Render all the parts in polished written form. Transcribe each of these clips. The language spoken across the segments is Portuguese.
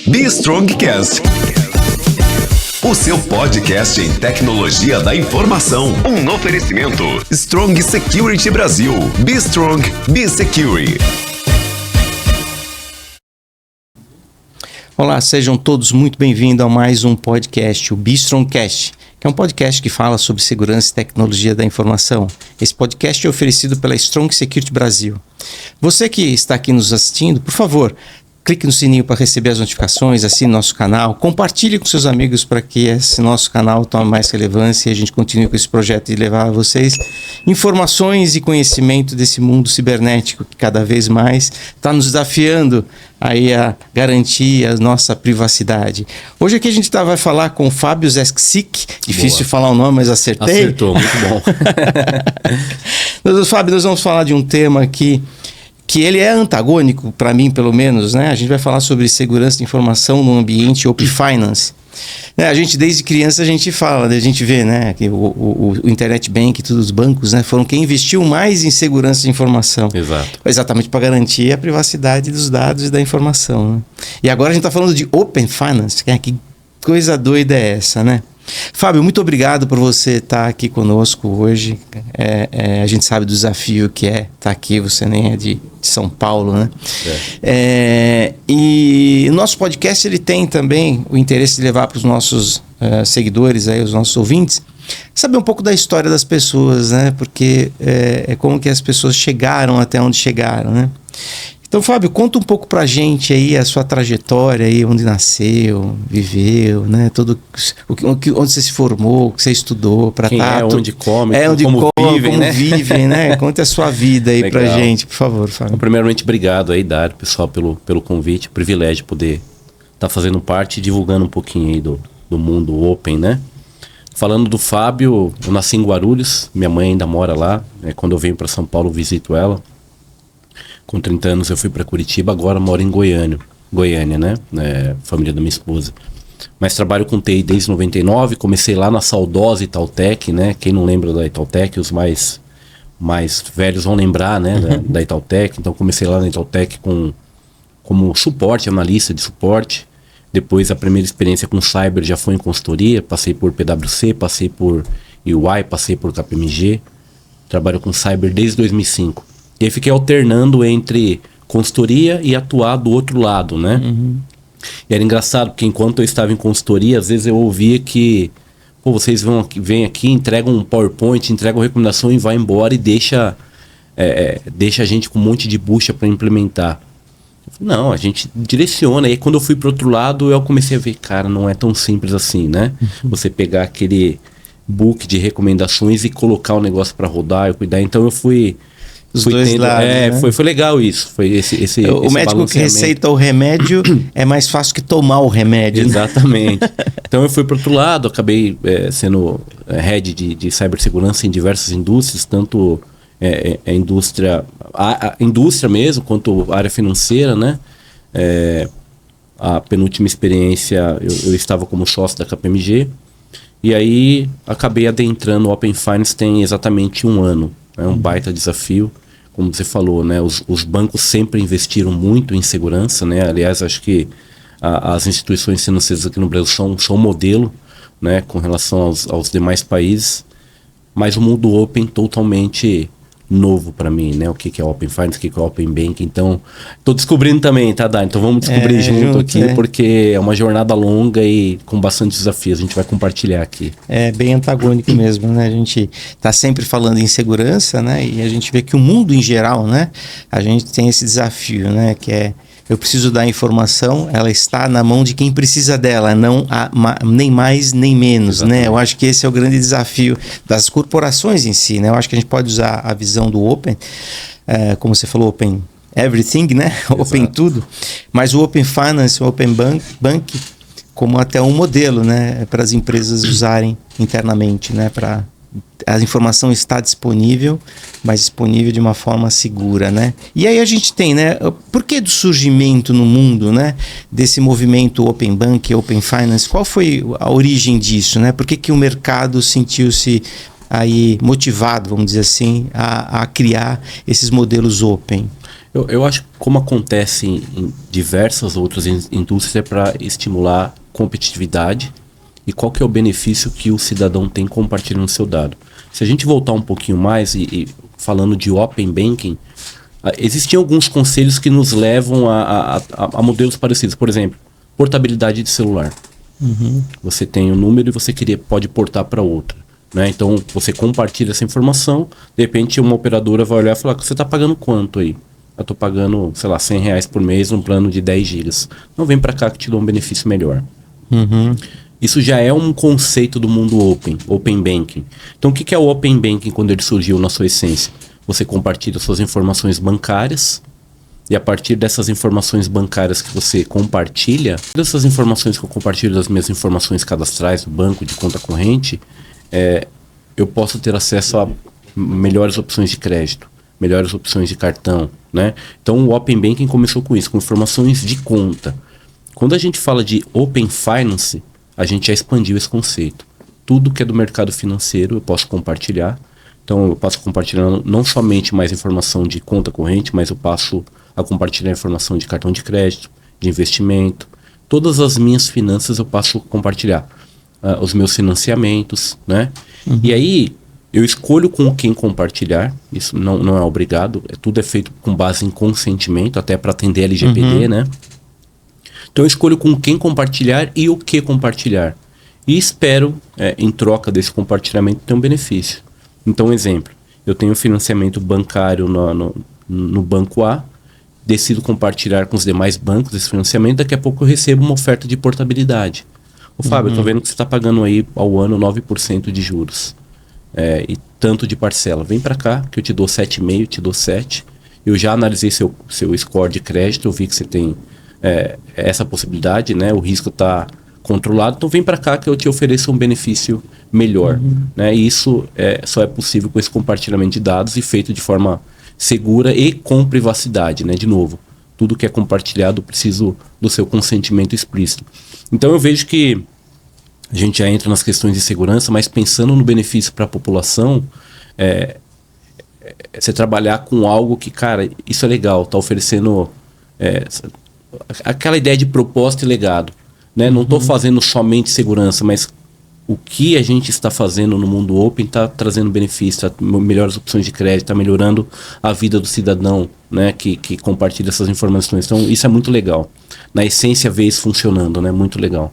Be Strongcast, o seu podcast em tecnologia da informação. Um oferecimento Strong Security Brasil. Be Strong, Be Secure. Olá, sejam todos muito bem-vindos a mais um podcast, o Be Strongcast, que é um podcast que fala sobre segurança e tecnologia da informação. Esse podcast é oferecido pela Strong Security Brasil. Você que está aqui nos assistindo, por favor, clique no sininho para receber as notificações, assine nosso canal, compartilhe com seus amigos para que esse nosso canal tome mais relevância e a gente continue com esse projeto de levar a vocês informações e conhecimento desse mundo cibernético que cada vez mais está nos desafiando aí a garantir a nossa privacidade. Hoje aqui a gente vai falar com o Fábio Zeskcic, difícil falar o nome, mas acertei. Acertou, muito bom. Fábio, nós vamos falar de um tema aqui que ele é antagônico, para mim pelo menos, né? A gente vai falar sobre segurança de informação no ambiente Open Finance. A gente, desde criança, a gente fala, a gente vê, né, que o Internet Bank e todos os bancos, né, foram quem investiu mais em segurança de informação. Exato. Exatamente para garantir a privacidade dos dados e da informação. Né? E agora a gente está falando de Open Finance. Que coisa doida é essa, né? Fábio, muito obrigado por você estar aqui conosco hoje. A gente sabe do desafio que é estar aqui, você nem é de São Paulo, né? E o nosso podcast ele tem também o interesse de levar para os nossos seguidores, aí, os nossos ouvintes, saber um pouco da história das pessoas, né? Porque é como que as pessoas chegaram até onde chegaram, né? Então, Fábio, conta um pouco pra gente aí a sua trajetória aí, onde nasceu, viveu, né? Onde você se formou, o que você estudou, para onde come, como vivem, né? Conta a sua vida aí pra gente, por favor, Fábio. Então, primeiramente, obrigado aí, Dário, pessoal, pelo convite, privilégio de poder estar fazendo parte e divulgando um pouquinho aí do mundo Open, né? Falando do Fábio, eu nasci em Guarulhos, minha mãe ainda mora lá, quando eu venho para São Paulo eu visito ela. Com 30 anos eu fui para Curitiba, agora moro em Goiânia, né? Família da minha esposa. Mas trabalho com TI desde 99, comecei lá na saudosa Itautec, né? Quem não lembra da Itautec, os mais velhos vão lembrar, né? Da Itautec. Então comecei lá na Itautec como suporte, analista de suporte. Depois a primeira experiência com cyber já foi em consultoria, passei por PwC, passei por UI, passei por KPMG. Trabalho com cyber desde 2005. E aí fiquei alternando entre consultoria e atuar do outro lado, né? Uhum. E era engraçado, porque enquanto eu estava em consultoria, às vezes eu ouvia que vocês vêm aqui, entregam um PowerPoint, entregam recomendação e vai embora e deixa a gente com um monte de bucha para implementar. Não, a gente direciona. E aí quando eu fui para o outro lado, eu comecei a ver, cara, não é tão simples assim, né? Uhum. Você pegar aquele book de recomendações e colocar o negócio para rodar e cuidar. Então eu fui... Os dois lados, né? Foi legal isso. Foi esse o médico que receita o remédio é mais fácil que tomar o remédio. Exatamente. Né? Então eu fui para outro lado, acabei sendo head de cibersegurança em diversas indústrias, tanto a indústria mesmo, quanto a área financeira, né? A penúltima experiência eu estava como sócio da KPMG e aí acabei adentrando o Open Finance tem exatamente 1 ano. É um baita desafio. Como você falou, né, os bancos sempre investiram muito em segurança, né? Aliás, acho que as instituições financeiras aqui no Brasil são modelo, né, com relação aos demais países, mas o mundo Open totalmente novo para mim, né? O que é Open Finance, o que é Open Bank. Então, estou descobrindo também, tá, Dá? Então vamos descobrir junto aqui, porque é uma jornada longa e com bastante desafios. A gente vai compartilhar aqui. É bem antagônico mesmo, né? A gente está sempre falando em segurança, né? E a gente vê que o mundo em geral, né? A gente tem esse desafio, né? Que é eu preciso dar informação, ela está na mão de quem precisa dela, não nem mais nem menos, né? Eu acho que esse é o grande desafio das corporações em si, né? Eu acho que a gente pode usar a visão do Open, como você falou, Open Everything, né? Exato. Open tudo, mas o Open Finance, o Open Bank como até um modelo, né? Para as empresas usarem internamente, né? A informação está disponível, mas disponível de uma forma segura, né? E aí a gente tem, né? Por que do surgimento no mundo, né? Desse movimento Open Bank, Open Finance? Qual foi a origem disso, né? Por que o mercado sentiu-se aí motivado, vamos dizer assim, a criar esses modelos Open? Eu acho que como acontece em diversas outras indústrias, é para estimular competitividade e qual que é o benefício que o cidadão tem compartilhando o seu dado. Se a gente voltar um pouquinho mais e falando de Open Banking, existem alguns conselhos que nos levam a modelos parecidos. Por exemplo, portabilidade de celular. Você tem um número e você pode portar para outra. Né? Então, você compartilha essa informação, de repente uma operadora vai olhar e falar, você está pagando quanto aí? Eu estou pagando, sei lá, R$100 por mês num plano de 10 gigas. Não, vem para cá que te dou um benefício melhor. Isso já é um conceito do mundo Open Banking. Então, o que é o Open Banking quando ele surgiu na sua essência? Você compartilha suas informações bancárias e a partir dessas informações bancárias que você compartilha, dessas informações que eu compartilho, das minhas informações cadastrais do banco, de conta corrente, eu posso ter acesso a melhores opções de crédito, melhores opções de cartão, né? Então o Open Banking começou com isso, com informações de conta. Quando a gente fala de Open Finance, a gente já expandiu esse conceito. Tudo que é do mercado financeiro eu posso compartilhar. Então eu passo compartilhando não somente mais informação de conta corrente, mas eu passo a compartilhar informação de cartão de crédito, de investimento. Todas as minhas finanças eu passo a compartilhar. Os meus financiamentos, né? E aí eu escolho com quem compartilhar. Isso não é obrigado. Tudo é feito com base em consentimento, até para atender LGPD, né? Então eu escolho com quem compartilhar e o que compartilhar. E espero, em troca desse compartilhamento, ter um benefício. Então, exemplo, eu tenho financiamento bancário no banco A, decido compartilhar com os demais bancos esse financiamento, daqui a pouco eu recebo uma oferta de portabilidade. Ô Fábio, eu tô vendo que você está pagando aí ao ano 9% de juros. E tanto de parcela. Vem para cá que eu te dou 7,5%, te dou 7%. Eu já analisei seu score de crédito, eu vi que você tem essa possibilidade, né? O risco está controlado, então vem para cá que eu te ofereço um benefício melhor. Né? E isso só é possível com esse compartilhamento de dados e feito de forma segura e com privacidade, né? De novo, tudo que é compartilhado preciso do seu consentimento explícito. Então eu vejo que a gente já entra nas questões de segurança, mas pensando no benefício para a população, você trabalhar com algo que, cara, isso é legal, está oferecendo aquela ideia de propósito e legado. Né? Não estou fazendo somente segurança, mas o que a gente está fazendo no mundo open está trazendo benefício, melhores opções de crédito, está melhorando a vida do cidadão, né? que compartilha essas informações. Então isso é muito legal. Na essência, ver isso funcionando, né? Muito legal.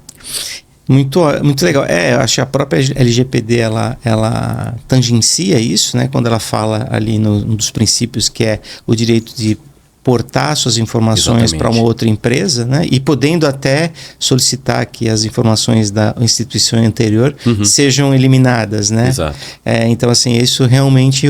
Muito legal. Eu acho que a própria LGPD ela tangencia isso, né? Quando ela fala ali um dos princípios que é o direito de portar suas informações para uma outra empresa, né? E podendo até solicitar que as informações da instituição anterior sejam eliminadas, né? Exato. Então, assim, isso realmente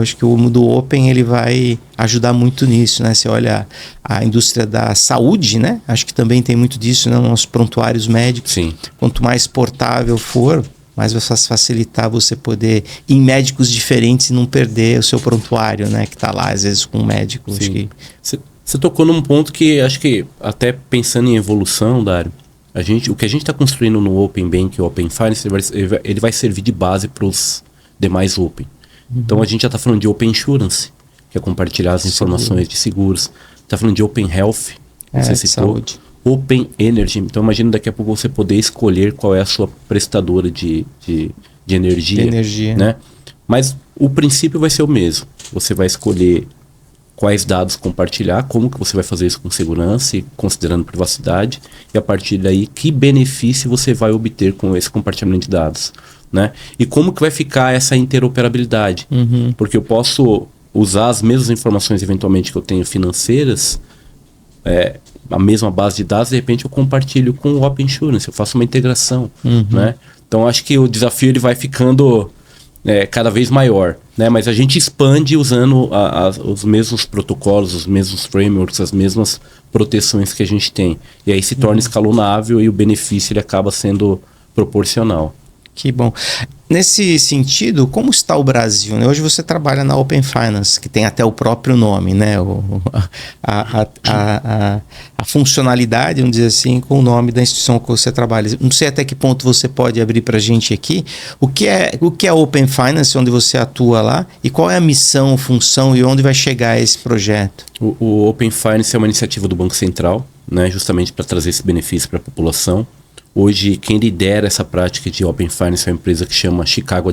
acho que o mundo open ele vai ajudar muito nisso, né? Você olha a indústria da saúde, né? Acho que também tem muito disso, né? Nos prontuários médicos. Sim. Quanto mais portável for, mais vai facilitar você poder ir em médicos diferentes e não perder o seu prontuário, né? Que está lá, às vezes, com um médico. Você tocou num ponto que acho que, até pensando em evolução, Dário, o que a gente está construindo no Open Bank, o Open Finance, ele vai servir de base para os demais Open. Então a gente já está falando de Open Insurance, que é compartilhar as informações de seguros. Está falando de Open Health, você citou. Saúde. Open Energy. Então imagina daqui a pouco você poder escolher qual é a sua prestadora de energia. Né? Mas o princípio vai ser o mesmo. Você vai escolher quais dados compartilhar, como que você vai fazer isso com segurança e considerando privacidade, e a partir daí que benefício você vai obter com esse compartilhamento de dados. Né? E como que vai ficar essa interoperabilidade. Porque eu posso usar as mesmas informações eventualmente que eu tenho financeiras, a mesma base de dados, de repente eu compartilho com o Open Insurance, eu faço uma integração, né? Então acho que o desafio ele vai ficando cada vez maior, né? Mas a gente expande usando os mesmos protocolos, os mesmos frameworks, as mesmas proteções que a gente tem, e aí se torna escalonável e o benefício ele acaba sendo proporcional. Que bom. Nesse sentido, como está o Brasil, né? Hoje você trabalha na Open Finance, que tem até o próprio nome, né? A funcionalidade, vamos dizer assim, com o nome da instituição que você trabalha. Não sei até que ponto você pode abrir para a gente aqui o que é a Open Finance, onde você atua lá, e qual é a missão, função e onde vai chegar esse projeto? O Open Finance é uma iniciativa do Banco Central, né? Justamente para trazer esse benefício para a população. Hoje, quem lidera essa prática de Open Finance é uma empresa que chama Chicago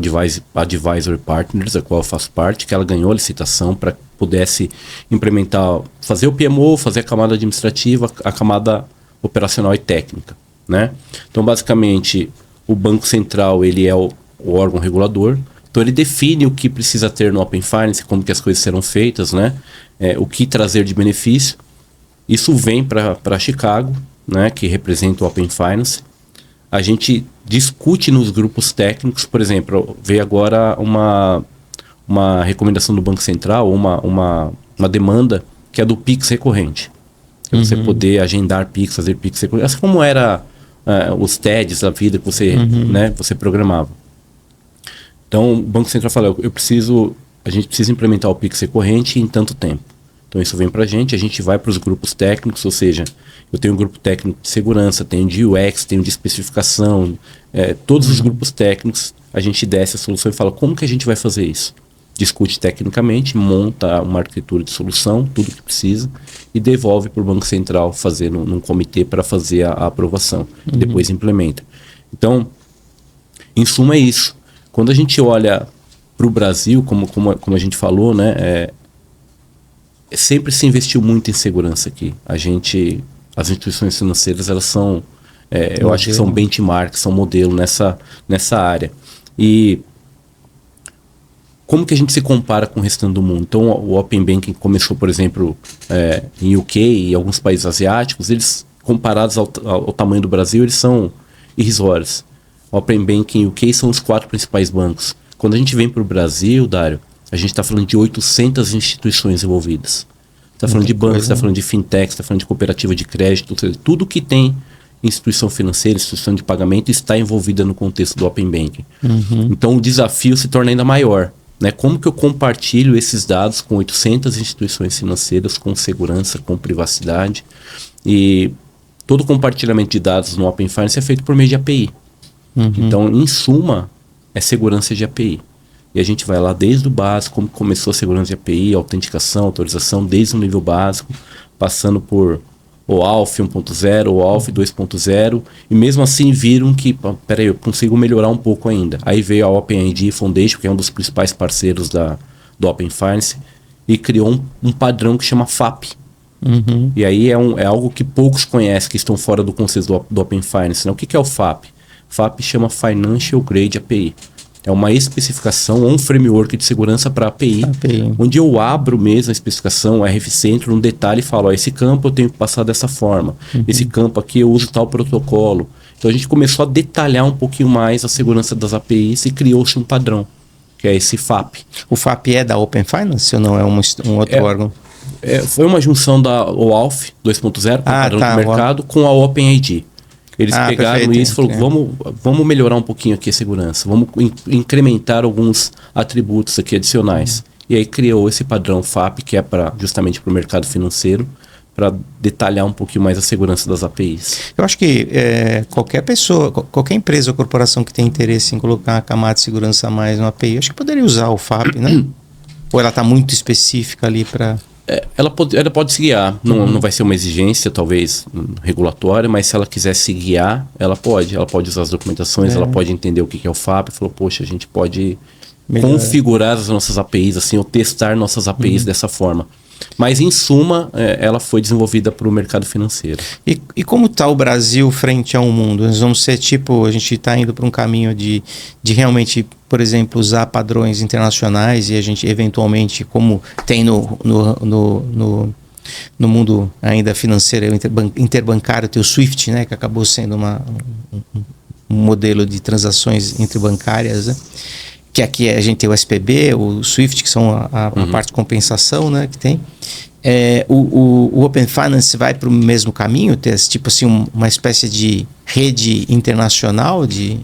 Advisory Partners, a qual eu faço parte, que ela ganhou a licitação para pudesse implementar, fazer o PMO, fazer a camada administrativa, a camada operacional e técnica, né? Então, basicamente, o Banco Central, ele é o órgão regulador, então ele define o que precisa ter no Open Finance, como que as coisas serão feitas, né? O que trazer de benefício. Isso vem para Chicago, né, que representa o Open Finance. A gente discute nos grupos técnicos, por exemplo, veio agora uma recomendação do Banco Central, uma demanda que é do Pix recorrente. Você poder agendar Pix, fazer Pix recorrente. Assim como era os TEDs da vida que você, né, você programava. Então, o Banco Central fala, a gente precisa implementar o Pix recorrente em tanto tempo. Então, isso vem para a gente vai para os grupos técnicos, ou seja, eu tenho um grupo técnico de segurança, tenho de UX, tenho de especificação, todos os grupos técnicos, a gente desce a solução e fala, como que a gente vai fazer isso? Discute tecnicamente, monta uma arquitetura de solução, tudo que precisa, e devolve para o Banco Central fazer num comitê para fazer a aprovação. Depois implementa. Então, em suma é isso. Quando a gente olha para o Brasil, como a gente falou, né, sempre se investiu muito em segurança aqui. As instituições financeiras, elas são, eu acho que são benchmark, são modelo nessa área. E como que a gente se compara com o restante do mundo? Então, o Open Banking começou, por exemplo, em UK e alguns países asiáticos, eles, comparados ao tamanho do Brasil, eles são irrisórios. O Open Banking em UK são os 4 principais bancos. Quando a gente vem para o Brasil, Dário, a gente está falando de 800 instituições envolvidas. Está falando de bancos, está falando de fintechs, está falando de cooperativa de crédito, tudo que tem instituição financeira, instituição de pagamento está envolvida no contexto do Open Banking. Então o desafio se torna ainda maior, né? Como que eu compartilho esses dados com 800 instituições financeiras, com segurança, com privacidade? E todo compartilhamento de dados no Open Finance é feito por meio de API. Então, em suma, é segurança de API. E a gente vai lá desde o básico, como começou a segurança de API, autenticação, autorização, desde o nível básico, passando por OAuth 1.0, OAuth 2.0, e mesmo assim viram que, peraí, eu consigo melhorar um pouco ainda. Aí veio a OpenID Foundation, que é um dos principais parceiros do Open Finance, e criou um padrão que chama FAP. E aí é algo que poucos conhecem, que estão fora do conceito do Open Finance, né? O que é o FAP? FAP chama Financial Grade API. É uma especificação ou um framework de segurança para API, onde eu abro mesmo a especificação, o RF Center, um detalhe e falo, esse campo eu tenho que passar dessa forma, esse campo aqui eu uso tal protocolo. Então a gente começou a detalhar um pouquinho mais a segurança das APIs e criou-se um padrão, que é esse FAP. O FAP é da Open Finance ou não é um outro órgão? Foi uma junção da OAuth 2.0, padrão do mercado, com a OpenID. Eles pegaram isso e falaram, vamos melhorar um pouquinho aqui a segurança, vamos incrementar alguns atributos aqui adicionais. E aí criou esse padrão FAP, que é justamente para o mercado financeiro, para detalhar um pouquinho mais a segurança das APIs. Eu acho que qualquer pessoa, qualquer empresa ou corporação que tem interesse em colocar uma camada de segurança a mais no API, acho que poderia usar o FAP, né? Ou ela está muito específica ali para... Ela pode se guiar, não vai ser uma exigência talvez regulatória, mas se ela quiser se guiar, ela pode usar as documentações, ela pode entender o que é o FAP, falou, poxa, a gente pode configurar as nossas APIs assim, ou testar nossas APIs dessa forma. Mas em suma, ela foi desenvolvida para o mercado financeiro. E como está o Brasil frente ao mundo? Nós vamos ser a gente está indo para um caminho de realmente, por exemplo, usar padrões internacionais e a gente eventualmente, como tem no mundo ainda financeiro, interbancário, tem o SWIFT, né, que acabou sendo um modelo de transações interbancárias, né? Que aqui a gente tem o SPB, o SWIFT, que são a parte de compensação, né, que tem. O Open Finance vai para o mesmo caminho, ter tipo assim uma espécie de rede internacional de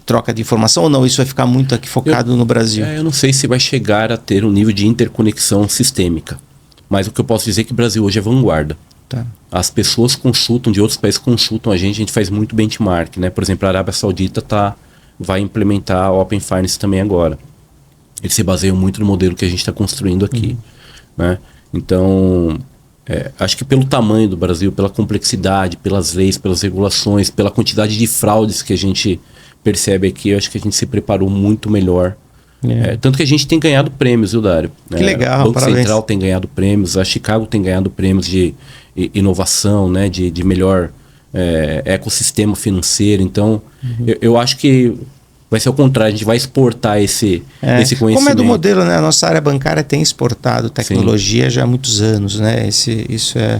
troca de informação, ou não? Isso vai ficar muito aqui focado no Brasil? Eu não sei se vai chegar a ter um nível de interconexão sistêmica, mas o que eu posso dizer é que o Brasil hoje é vanguarda. Tá. As pessoas consultam, de outros países consultam a gente faz muito benchmark, né? Por exemplo, a Arábia Saudita vai implementar a Open Finance também agora. Eles se baseiam muito no modelo que a gente está construindo aqui, né? Então, acho que pelo tamanho do Brasil, pela complexidade, pelas leis, pelas regulações, pela quantidade de fraudes que a gente percebe aqui, eu acho que a gente se preparou muito melhor. Tanto que a gente tem ganhado prêmios, viu, Dário? Que legal, o Banco parabéns. Central tem ganhado prêmios, a Chicago tem ganhado prêmios de inovação, né, de melhor ecossistema financeiro. Então, eu acho que vai ser o contrário, a gente vai exportar esse conhecimento. Como é do modelo, né? A nossa área bancária tem exportado tecnologia já há muitos anos, né? Isso é...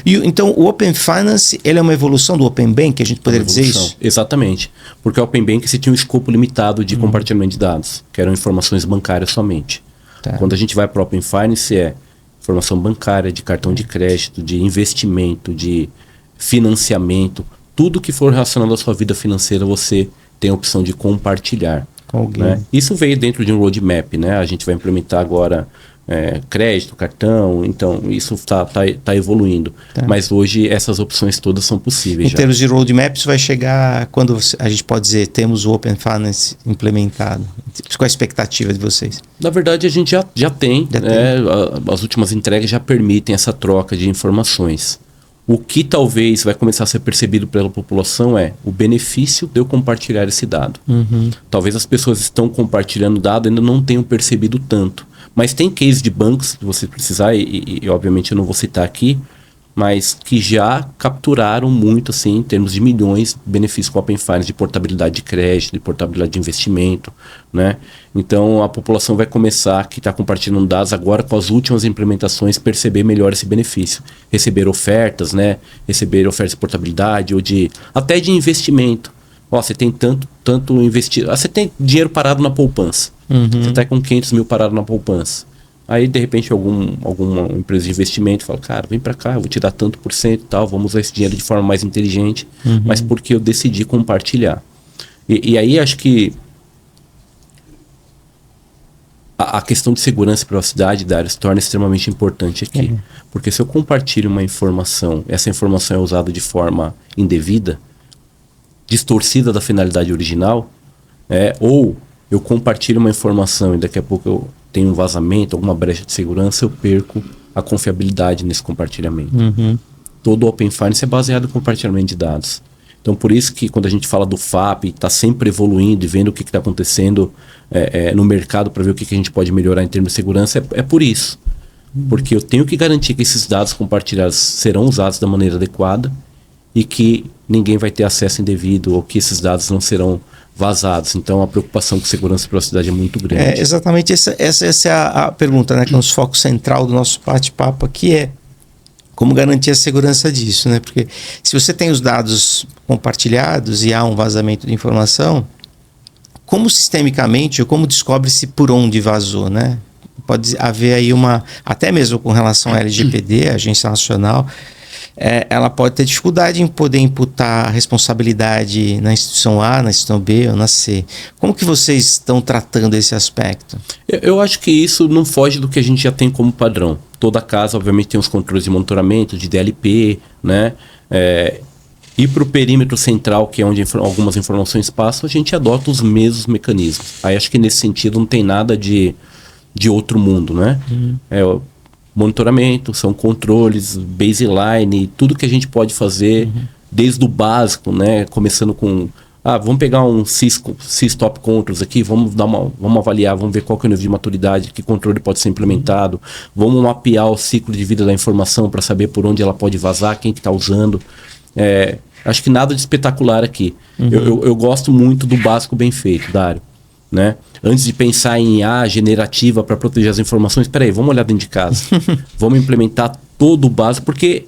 Então, o Open Finance, ele é uma evolução do Open Bank, a gente poderia dizer isso? Exatamente. Porque o Open Bank você tinha um escopo limitado de compartilhamento de dados, que eram informações bancárias somente. Tá. Quando a gente vai para o Open Finance, informação bancária, de cartão de crédito, de investimento, de financiamento, tudo que for relacionado à sua vida financeira, você tem a opção de compartilhar com alguém. Né? Isso veio dentro de um roadmap, né? A gente vai implementar agora crédito, cartão, então isso tá evoluindo. Tá. Mas hoje essas opções todas são possíveis. Em termos de roadmap, isso vai chegar quando a gente pode dizer temos o Open Finance implementado? Qual a expectativa de vocês? Na verdade, a gente já tem. As últimas entregas já permitem essa troca de informações. O que talvez vai começar a ser percebido pela população é o benefício de eu compartilhar esse dado. Talvez as pessoas que estão compartilhando dado ainda não tenham percebido tanto. Mas tem case de bancos, se você precisar, e obviamente eu não vou citar aqui, mas que já capturaram muito, assim, em termos de milhões de benefícios com a Open Finance, de portabilidade de crédito, de portabilidade de investimento, né? Então, a população vai começar, que está compartilhando dados agora com as últimas implementações, perceber melhor esse benefício. Receber ofertas, né? Receber ofertas de portabilidade ou até de investimento. Você tem tanto investido. Você tem dinheiro parado na poupança. Você está com 500 mil parado na poupança. Aí, de repente, alguma empresa de investimento fala, cara, vem para cá, eu vou te dar tanto por cento e tal, vamos usar esse dinheiro de forma mais inteligente, mas porque eu decidi compartilhar. E aí, acho que a questão de segurança e privacidade, Dário, se torna extremamente importante aqui. Porque se eu compartilho uma informação, essa informação é usada de forma indevida, distorcida da finalidade original, ou eu compartilho uma informação e daqui a pouco eu tenho um vazamento, alguma brecha de segurança, eu perco a confiabilidade nesse compartilhamento. Todo o Open Finance é baseado em compartilhamento de dados. Então, por isso que quando a gente fala do FAP, está sempre evoluindo e vendo o que está acontecendo no mercado para ver o que a gente pode melhorar em termos de segurança, é por isso. Porque eu tenho que garantir que esses dados compartilhados serão usados da maneira adequada e que ninguém vai ter acesso indevido ou que esses dados não serão vazados. Então, a preocupação com segurança e privacidade é muito grande. Exatamente, essa é a pergunta, né? Que é um foco central do nosso bate-papo aqui, é como garantir a segurança disso, né? Porque se você tem os dados compartilhados e há um vazamento de informação, como sistemicamente, ou como descobre-se por onde vazou, né? Pode haver aí até mesmo com relação à LGPD, a Agência Nacional, ela pode ter dificuldade em poder imputar a responsabilidade na instituição A, na instituição B ou na C. Como que vocês estão tratando esse aspecto? Eu acho que isso não foge do que a gente já tem como padrão. Toda casa, obviamente, tem os controles de monitoramento, de DLP, né? E para o perímetro central, que é onde algumas informações passam, a gente adota os mesmos mecanismos. Aí acho que nesse sentido não tem nada de outro mundo, né? Monitoramento, são controles, baseline, tudo que a gente pode fazer desde o básico, né? Começando com, vamos pegar um Sys-Top Controls aqui, vamos avaliar, vamos ver qual que é o nível de maturidade, que controle pode ser implementado, vamos mapear o ciclo de vida da informação para saber por onde ela pode vazar, quem que está usando. Acho que nada de espetacular aqui. Eu gosto muito do básico bem feito, Dário, né? Antes de pensar em IA generativa para proteger as informações, peraí, vamos olhar dentro de casa. Vamos implementar todo o básico, porque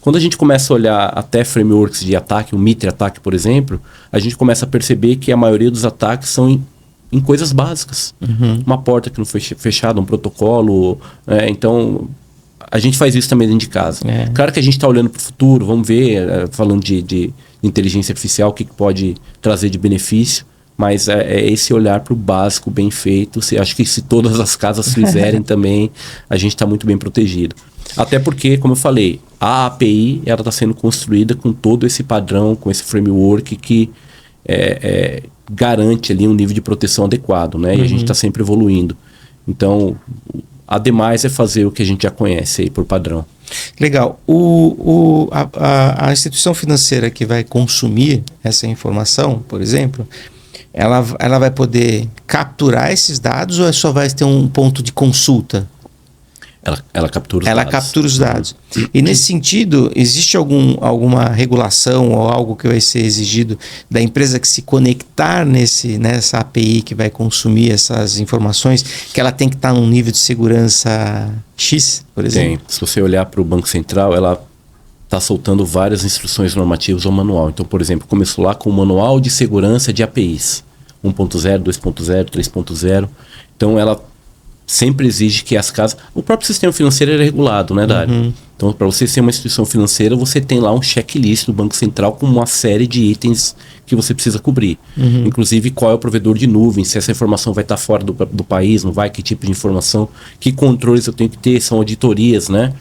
quando a gente começa a olhar até frameworks de ataque, o Mitre ataque, por exemplo, a gente começa a perceber que a maioria dos ataques são em coisas básicas. Uma porta que não foi fechada, um protocolo. Então, a gente faz isso também dentro de casa. Claro que a gente está olhando para o futuro, vamos ver, falando de inteligência artificial, o que pode trazer de benefício, mas é esse olhar para o básico bem feito. Acho que se todas as casas fizerem também, a gente está muito bem protegido. Até porque, como eu falei, a API está sendo construída com todo esse padrão, com esse framework que garante ali um nível de proteção adequado, né? E a gente está sempre evoluindo. Então, ademais é fazer o que a gente já conhece aí por padrão. Legal. A instituição financeira que vai consumir essa informação, por exemplo, ela vai poder capturar esses dados ou só vai ter um ponto de consulta? Ela captura os dados. Ela captura os dados. E nesse sentido, existe alguma regulação ou algo que vai ser exigido da empresa que se conectar nessa API que vai consumir essas informações, que ela tem que estar num nível de segurança X, por exemplo? Tem. Se você olhar para o Banco Central, ela está soltando várias instruções normativas ao manual. Então, por exemplo, começou lá com o Manual de Segurança de APIs. 1.0, 2.0, 3.0. Então, ela sempre exige que as casas... O próprio sistema financeiro é regulado, né, Dário? Então, para você ser uma instituição financeira, você tem lá um checklist do Banco Central com uma série de itens que você precisa cobrir. Inclusive, qual é o provedor de nuvem, se essa informação vai estar fora do país, não vai, que tipo de informação, que controles eu tenho que ter, são auditorias, né?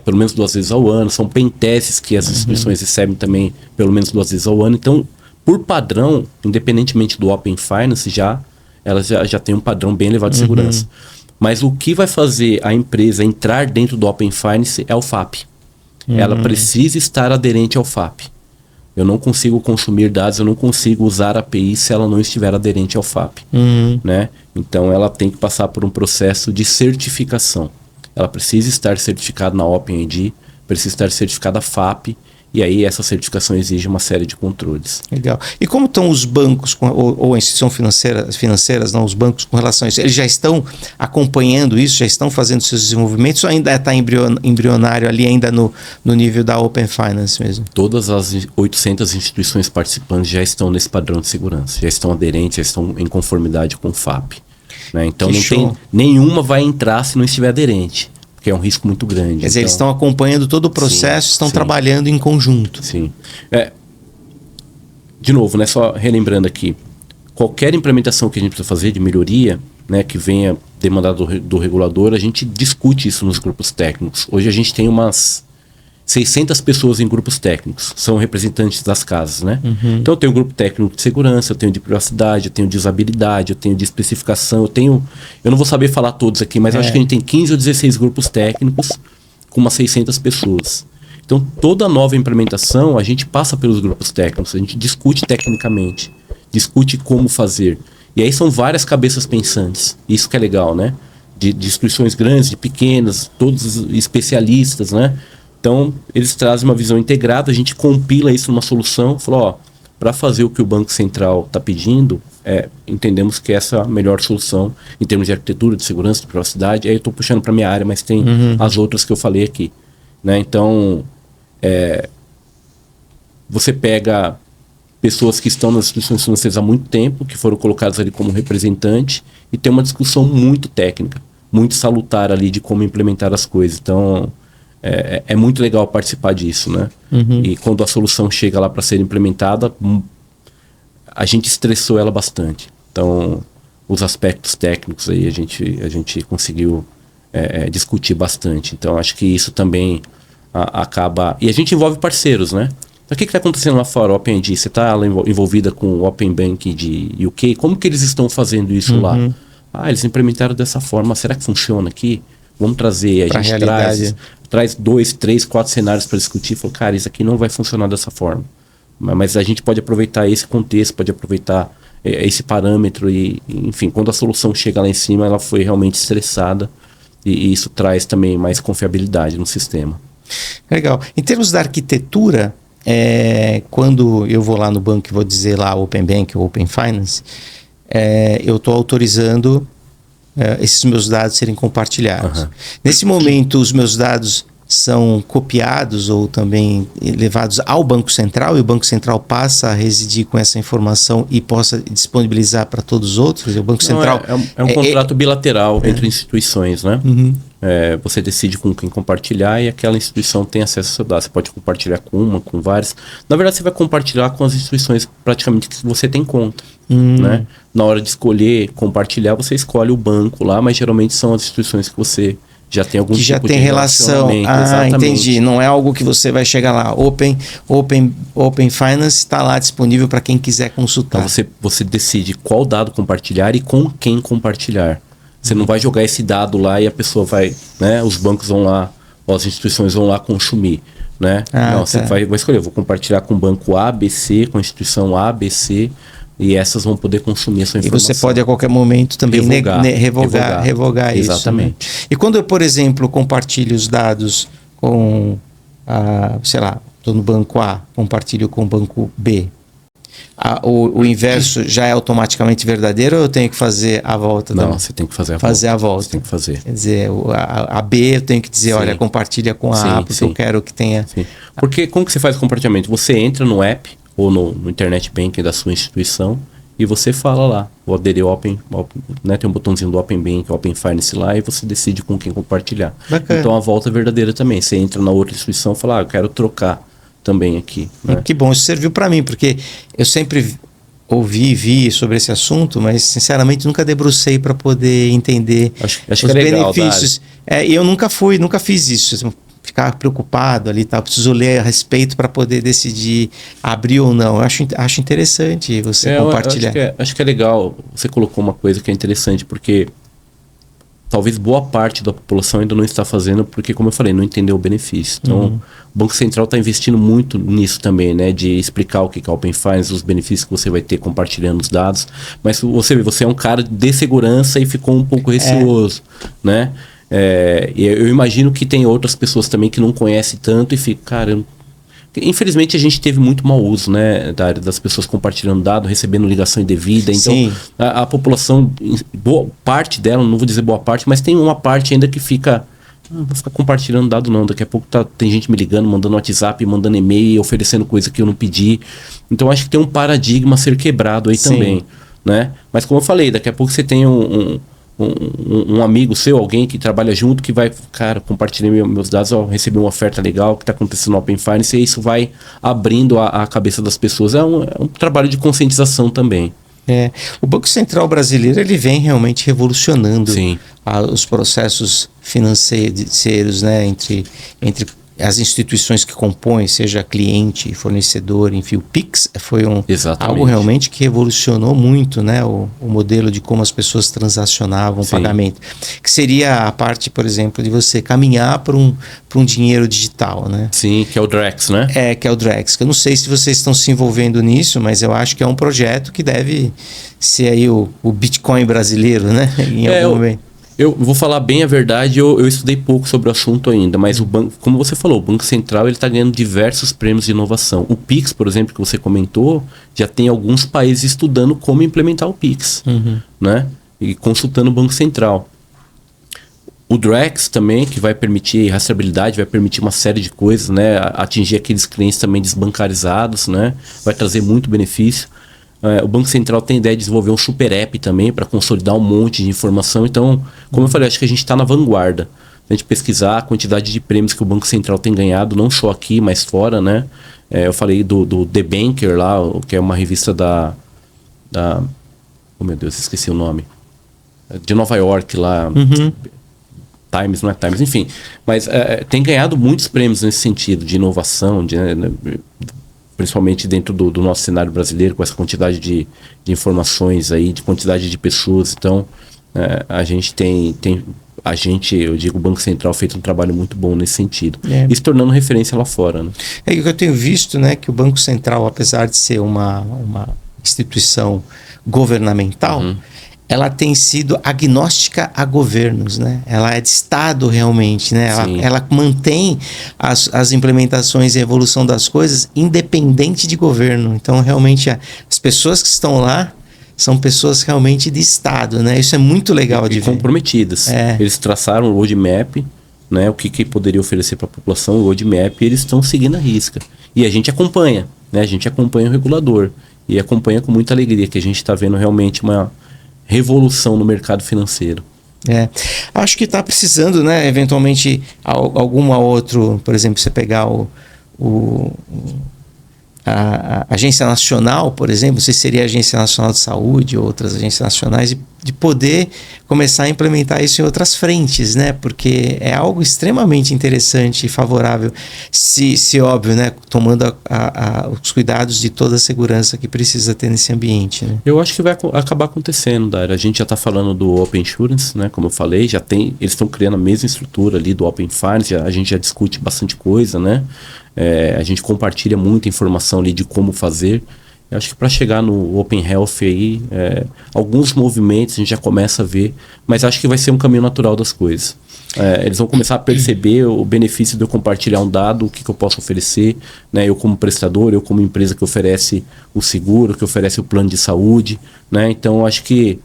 Pelo menos 2 vezes ao ano, são pentests que as instituições recebem também pelo menos 2 vezes ao ano. Então, por padrão, independentemente do Open Finance, ela já tem um padrão bem elevado de segurança. Mas o que vai fazer a empresa entrar dentro do Open Finance é o FAP. Ela precisa estar aderente ao FAP. Eu não consigo consumir dados, eu não consigo usar a API se ela não estiver aderente ao FAP. Né? Então, ela tem que passar por um processo de certificação. Ela precisa estar certificada na OpenID, precisa estar certificada FAP, e aí essa certificação exige uma série de controles. Legal. E como estão os bancos, ou a instituição financeiras, não, os bancos com relação a isso? Eles já estão acompanhando isso, já estão fazendo seus desenvolvimentos, ou ainda está embrionário ali, ainda no nível da Open Finance mesmo? Todas as 800 instituições participantes já estão nesse padrão de segurança, já estão aderentes, já estão em conformidade com o FAP. Né? Então, nenhuma vai entrar se não estiver aderente, porque é um risco muito grande. Quer dizer, eles estão acompanhando todo o processo, estão trabalhando em conjunto. Sim. De novo, né, só relembrando aqui, qualquer implementação que a gente precisa fazer de melhoria, né, que venha demandada do regulador, a gente discute isso nos grupos técnicos. Hoje a gente tem umas 600 pessoas em grupos técnicos, são representantes das casas, né? Então eu tenho um grupo técnico de segurança, eu tenho de privacidade, eu tenho de usabilidade, eu tenho de especificação, eu não vou saber falar todos aqui, mas eu acho que a gente tem 15 ou 16 grupos técnicos com umas 600 pessoas. Então toda nova implementação a gente passa pelos grupos técnicos, a gente discute tecnicamente, discute como fazer. E aí são várias cabeças pensantes, isso que é legal, né? De instituições grandes, de pequenas, todos especialistas, né? Então, eles trazem uma visão integrada, a gente compila isso numa solução, falou, para fazer o que o Banco Central está pedindo, entendemos que essa é a melhor solução em termos de arquitetura, de segurança, de privacidade. Aí eu estou puxando para a minha área, mas tem as outras que eu falei aqui. Né? Então, você pega pessoas que estão nas instituições financeiras há muito tempo, que foram colocadas ali como representante, e tem uma discussão muito técnica, muito salutar ali de como implementar as coisas. Então, é muito legal participar disso, né? E quando a solução chega lá para ser implementada, a gente estressou ela bastante. Então, os aspectos técnicos aí a gente conseguiu discutir bastante. Então, acho que isso também acaba... E a gente envolve parceiros, né? Então, o que está acontecendo lá fora? OpenID, você está envolvida com o Open Bank de UK? Como que eles estão fazendo isso lá? Eles implementaram dessa forma. Será que funciona aqui? Vamos trazer, a gente traz 2, 3, 4 cenários para discutir. Falou, cara, isso aqui não vai funcionar dessa forma. Mas a gente pode aproveitar esse contexto, pode aproveitar esse parâmetro e, enfim, quando a solução chega lá em cima, ela foi realmente estressada e isso traz também mais confiabilidade no sistema. Legal. Em termos da arquitetura, quando eu vou lá no banco e vou dizer lá Open Bank ou Open Finance, eu estou autorizando esses meus dados serem compartilhados. Nesse momento, os meus dados são copiados ou também levados ao Banco Central, e o Banco Central passa a residir com essa informação e possa disponibilizar para todos os outros? O Banco Central... É um contrato bilateral entre instituições, né? Uhum. Você decide com quem compartilhar e aquela instituição tem acesso ao seu dado. Você pode compartilhar com uma, com várias. Na verdade, você vai compartilhar com as instituições praticamente que você tem conta. Né? Na hora de escolher compartilhar, você escolhe o banco lá, mas geralmente são as instituições que você já tem algum que tipo já tem de relação. Entendi. Não é algo que você vai chegar lá. Open Finance está lá disponível para quem quiser consultar. Então você decide qual dado compartilhar e com quem compartilhar. Você não vai jogar esse dado lá e a pessoa vai, né? Os bancos vão lá, as instituições vão lá consumir, né? Não, você vai escolher. Eu vou compartilhar com o banco A, B, C, com a instituição A, B, C. E essas vão poder consumir a sua informação. E você pode a qualquer momento também revogar isso. Exatamente. Né? E quando eu, por exemplo, compartilho os dados com, sei lá, estou no banco A, compartilho com o banco B, o inverso já é automaticamente verdadeiro ou eu tenho que fazer a volta? Não, você tem que fazer a volta. Você tem que fazer. Quer dizer, a B eu tenho que dizer, olha, compartilha com a A, porque eu quero que tenha... Sim. Porque como que você faz o compartilhamento? Você entra no app ou no internet banking da sua instituição e você fala lá, o aderir Open, né, tem um botãozinho do Open Bank, Open Finance lá e você decide com quem compartilhar. Bacana. Então a volta é verdadeira também. Você entra na outra instituição e fala, eu quero trocar também aqui. Né? Que bom, isso serviu para mim, porque eu sempre ouvi e vi sobre esse assunto, mas sinceramente nunca debrucei para poder entender acho os que é legal, benefícios. E eu nunca fiz isso. Ficar preocupado ali, tá? Eu preciso ler a respeito para poder decidir abrir ou não. Eu acho interessante você compartilhar. Acho que é legal. Você colocou uma coisa que é interessante, porque talvez boa parte da população ainda não está fazendo, porque, como eu falei, não entendeu o benefício. Então, o Banco Central está investindo muito nisso também, né? De explicar o que é Open Finance, os benefícios que você vai ter compartilhando os dados. Mas você é um cara de segurança e ficou um pouco receoso, né? Eu imagino que tem outras pessoas também que não conhecem tanto e ficam, cara, infelizmente a gente teve muito mau uso, né, das pessoas compartilhando dados, recebendo ligação indevida. Então a população, boa parte dela, não vou dizer boa parte, mas tem uma parte ainda que fica, não vou ficar compartilhando dado não, daqui a pouco tem gente me ligando, mandando WhatsApp, mandando e-mail, oferecendo coisa que eu não pedi. Então acho que tem um paradigma a ser quebrado aí também, né? Mas como eu falei, daqui a pouco você tem um amigo seu, alguém que trabalha junto, que vai, cara, compartilhei meus dados, recebi uma oferta legal que está acontecendo no Open Finance, e isso vai abrindo a cabeça das pessoas. É um trabalho de conscientização também. O Banco Central brasileiro, ele vem realmente revolucionando os processos financeiros, né, entre as instituições que compõem, seja cliente, fornecedor, enfim, o Pix foi algo realmente que revolucionou muito, né, o modelo de como as pessoas transacionavam o pagamento. Que seria a parte, por exemplo, de você caminhar para um dinheiro digital, né? Sim, que é o Drex, né? Que é o Drex. Eu não sei se vocês estão se envolvendo nisso, mas eu acho que é um projeto que deve ser aí o Bitcoin brasileiro, né? Em algum momento. Eu vou falar bem a verdade, eu estudei pouco sobre o assunto ainda, mas o banco, como você falou, o Banco Central está ganhando diversos prêmios de inovação. O Pix, por exemplo, que você comentou, já tem alguns países estudando como implementar o Pix, né? E consultando o Banco Central. O Drex também, que vai permitir rastreabilidade, vai permitir uma série de coisas, né? Atingir aqueles clientes também desbancarizados, né? Vai trazer muito benefício. O Banco Central tem ideia de desenvolver um super app também para consolidar um monte de informação. Então, como eu falei, acho que a gente está na vanguarda. A gente pesquisar a quantidade de prêmios que o Banco Central tem ganhado, não só aqui, mas fora, né? Eu falei do The Banker lá, que é uma revista da... Oh, meu Deus, esqueci o nome. De Nova York lá. Times, não é Times, enfim. Mas tem ganhado muitos prêmios nesse sentido, de inovação, principalmente dentro do nosso cenário brasileiro, com essa quantidade de informações aí, de quantidade de pessoas. Então, a gente eu digo, o Banco Central feito um trabalho muito bom nesse sentido. E se tornando referência lá fora. Né? O que eu tenho visto, né, que o Banco Central, apesar de ser uma instituição governamental, ela tem sido agnóstica a governos, né? Ela é de Estado realmente, né? Ela mantém as implementações e a evolução das coisas independente de governo. Então, realmente, as pessoas que estão lá são pessoas realmente de Estado, né? Isso é muito legal de ver. Comprometidas. Eles traçaram o roadmap, né, o que poderia oferecer para a população, o roadmap, eles estão seguindo a risca. E a gente acompanha, né, a gente acompanha o regulador e acompanha com muita alegria que a gente está vendo realmente uma revolução no mercado financeiro. Acho que está precisando, né, eventualmente, alguma outro, por exemplo, você pegar a Agência Nacional, por exemplo, não sei se seria a Agência Nacional de Saúde ou outras agências nacionais, de poder começar a implementar isso em outras frentes, né? Porque é algo extremamente interessante e favorável, se óbvio, né? Tomando os cuidados de toda a segurança que precisa ter nesse ambiente, né? Eu acho que vai acabar acontecendo, Dario. A gente já está falando do Open Insurance, né? Como eu falei, eles estão criando a mesma estrutura ali do Open Finance, a gente já discute bastante coisa, né? A gente compartilha muita informação ali de como fazer. Eu acho que para chegar no Open Health aí, alguns movimentos a gente já começa a ver, mas acho que vai ser um caminho natural das coisas. Eles vão começar a perceber o benefício de eu compartilhar um dado, o que eu posso oferecer, né? Eu como prestador, eu como empresa que oferece o seguro, que oferece o plano de saúde, né? Então acho que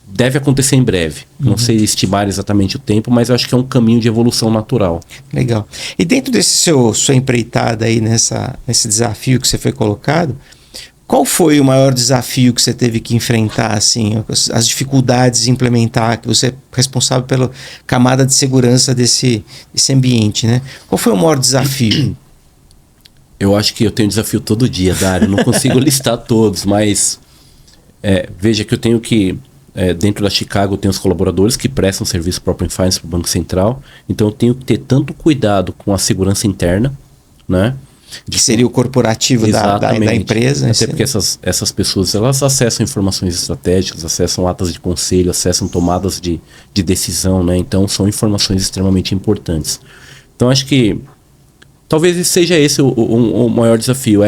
deve acontecer em breve. Não sei estimar exatamente o tempo, mas eu acho que é um caminho de evolução natural. Legal. E dentro desse sua empreitada aí nesse desafio que você foi colocado, qual foi o maior desafio que você teve que enfrentar, assim, as dificuldades de implementar, que você é responsável pela camada de segurança desse ambiente, né? Qual foi o maior desafio? Eu acho que eu tenho desafio todo dia, Dario. Não consigo listar todos, mas veja que eu tenho que... dentro da Chicago eu tenho os colaboradores que prestam serviço para o Open Finance, para o Banco Central. Então eu tenho que ter tanto cuidado com a segurança interna, né? Que seria o corporativo da empresa. Até porque essas pessoas, elas acessam informações estratégicas, acessam atas de conselho, acessam tomadas de decisão, né? Então são informações extremamente importantes. Então acho que talvez seja esse o maior desafio.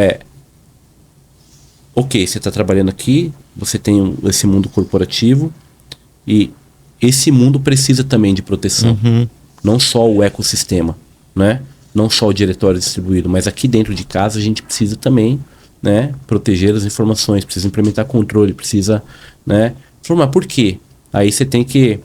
Ok, você está trabalhando aqui, você tem esse mundo corporativo e esse mundo precisa também de proteção. Não só o ecossistema, né? Não só o diretório distribuído, mas aqui dentro de casa a gente precisa também, né, proteger as informações, precisa implementar controle, precisa, né, formar. Por quê? Aí você tem que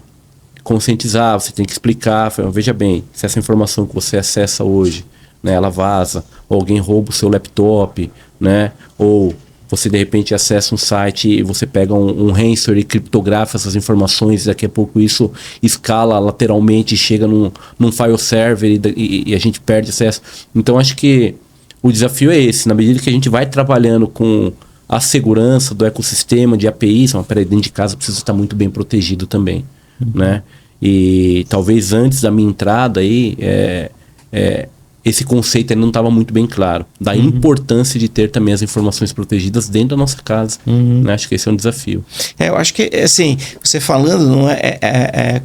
conscientizar, você tem que explicar, veja bem, se essa informação que você acessa hoje, né, ela vaza, ou alguém rouba o seu laptop, né, ou você de repente acessa um site e você pega um ransomware e criptografa essas informações, e daqui a pouco isso escala lateralmente e chega num file server e a gente perde acesso. Então acho que o desafio é esse, na medida que a gente vai trabalhando com a segurança do ecossistema de APIs, dentro de casa precisa estar muito bem protegido também, né? E talvez antes da minha entrada aí, esse conceito ainda não estava muito bem claro, da importância de ter também as informações protegidas dentro da nossa casa. Né? Acho que esse é um desafio. Eu acho que, assim, você falando, não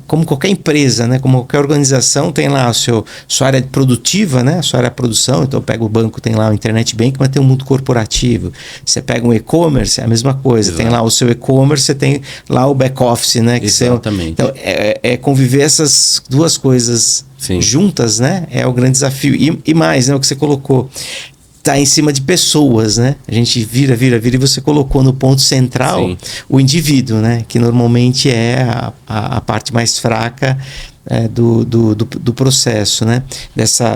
como qualquer empresa, né? Como qualquer organização, tem lá sua área produtiva, né? Sua área de produção. Então, pega o banco, tem lá o Internet Bank, mas tem um mundo corporativo. Você pega um e-commerce, é a mesma coisa. Exato. Tem lá o seu e-commerce, você tem lá o back-office, né? Exatamente. Então, conviver essas duas coisas juntas, né? É o grande desafio. E mais, né? O que você colocou, tá em cima de pessoas, né? A gente vira e você colocou no ponto central o indivíduo, né? Que normalmente é a parte mais fraca do processo, né?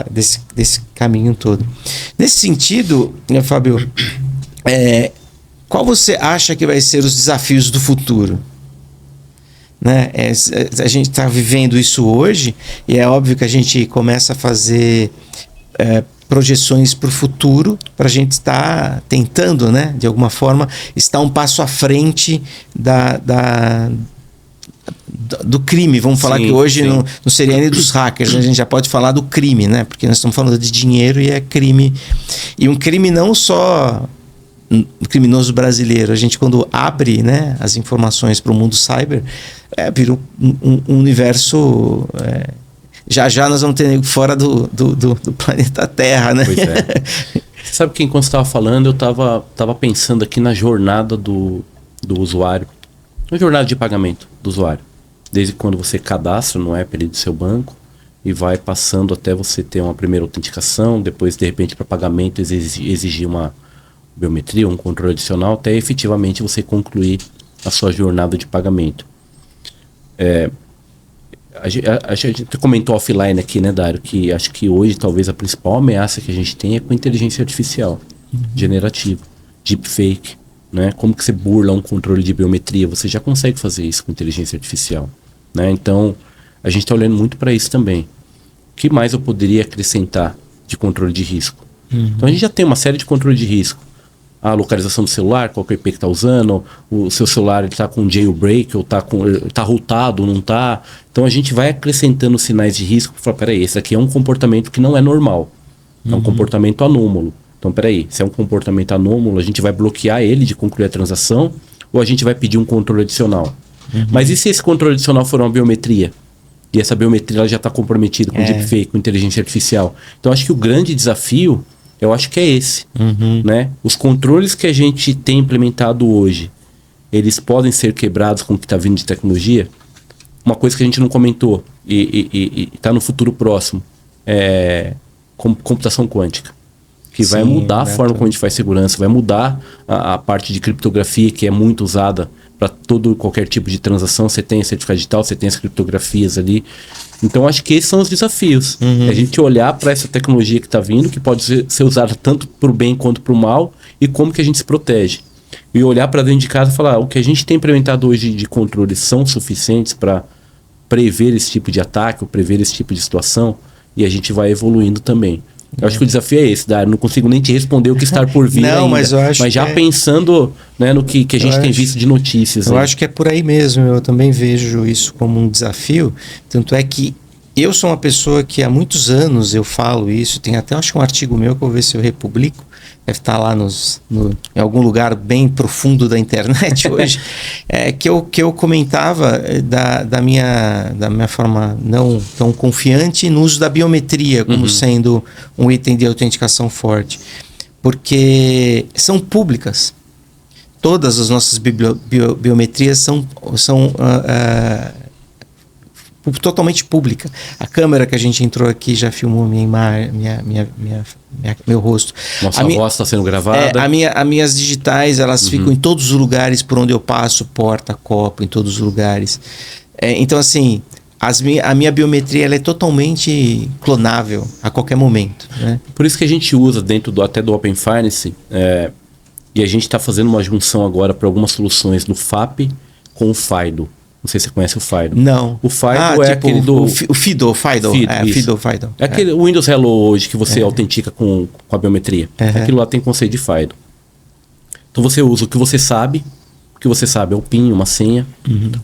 Desse caminho todo. Nesse sentido, né, Fábio, qual você acha que vai ser os desafios do futuro? Né? A gente está vivendo isso hoje e é óbvio que a gente começa a fazer projeções para o futuro, para a gente estar tentando, né, de alguma forma, estar um passo à frente do crime. Vamos falar que hoje não seria nem dos hackers, né? A gente já pode falar do crime, né? Porque nós estamos falando de dinheiro e é crime. E um crime não só criminoso brasileiro. A gente, quando abre, né, as informações para o mundo cyber, vira um universo... Já nós vamos ter fora do planeta Terra, né? Pois é. Sabe que enquanto você estava falando, eu estava pensando aqui na jornada do usuário. Na jornada de pagamento do usuário. Desde quando você cadastra no app ali do seu banco e vai passando até você ter uma primeira autenticação, depois, de repente, para pagamento exigir uma biometria, um controle adicional, até efetivamente você concluir a sua jornada de pagamento. a gente comentou offline aqui, né, Dário, que acho que hoje talvez a principal ameaça que a gente tem é com inteligência artificial generativa, deepfake, né? Como que você burla um controle de biometria? Você já consegue fazer isso com inteligência artificial, né? Então, a gente está olhando muito para isso também. O que mais eu poderia acrescentar de controle de risco? Então, a gente já tem uma série de controle de risco. A localização do celular, qual que é o IP que está usando, o seu celular está com jailbreak, ou tá routado, não está. Então a gente vai acrescentando sinais de risco para falar, peraí, esse aqui é um comportamento que não é normal. É um comportamento anômalo. Então peraí, se é um comportamento anômalo, a gente vai bloquear ele de concluir a transação, ou a gente vai pedir um controle adicional. Mas e se esse controle adicional for uma biometria? E essa biometria ela já está comprometida com deepfake, com inteligência artificial. Então acho que o grande desafio, eu acho que é esse, né? Os controles que a gente tem implementado hoje, eles podem ser quebrados com o que está vindo de tecnologia? Uma coisa que a gente não comentou e está no futuro próximo é computação quântica, que vai mudar a forma como a gente faz segurança, vai mudar a parte de criptografia, que é muito usada para qualquer tipo de transação. Você tem certificado digital, você tem as criptografias ali. Então, acho que esses são os desafios. É a gente olhar para essa tecnologia que está vindo, que pode ser usada tanto para o bem quanto para o mal, e como que a gente se protege. E olhar para dentro de casa e falar, o que a gente tem implementado hoje de controles são suficientes para prever esse tipo de ataque, ou prever esse tipo de situação, e a gente vai evoluindo também. Eu acho que o desafio é esse, Dário. Não consigo nem te responder o que está por vir ainda. Mas eu acho mas já pensando, né, no que a gente tem visto de notícias. Eu acho que é por aí mesmo. Eu também vejo isso como um desafio. Tanto é que eu sou uma pessoa que há muitos anos eu falo isso. Tem até, acho que um artigo meu que eu vou ver se eu republico. Deve estar lá em algum lugar bem profundo da internet hoje, que eu comentava da minha forma não tão confiante no uso da biometria como sendo um item de autenticação forte. Porque são públicas. Todas as nossas biometrias são totalmente pública. A câmera que a gente entrou aqui já filmou meu rosto. Nossa voz está sendo gravada. As minhas digitais, elas ficam em todos os lugares por onde eu passo, porta, copo, em todos os lugares. Então, assim, a minha biometria ela é totalmente clonável a qualquer momento, né? Por isso que a gente usa dentro até do Open Finance, e a gente está fazendo uma junção agora para algumas soluções do FAP com o FIDO. Não sei se você conhece o FIDO. Não. O FIDO é tipo aquele do... O FIDO. É aquele o Windows Hello hoje que você autentica com a biometria. Aquilo lá tem conceito de FIDO. Então você usa o que você sabe. O que você sabe é o PIN, uma senha.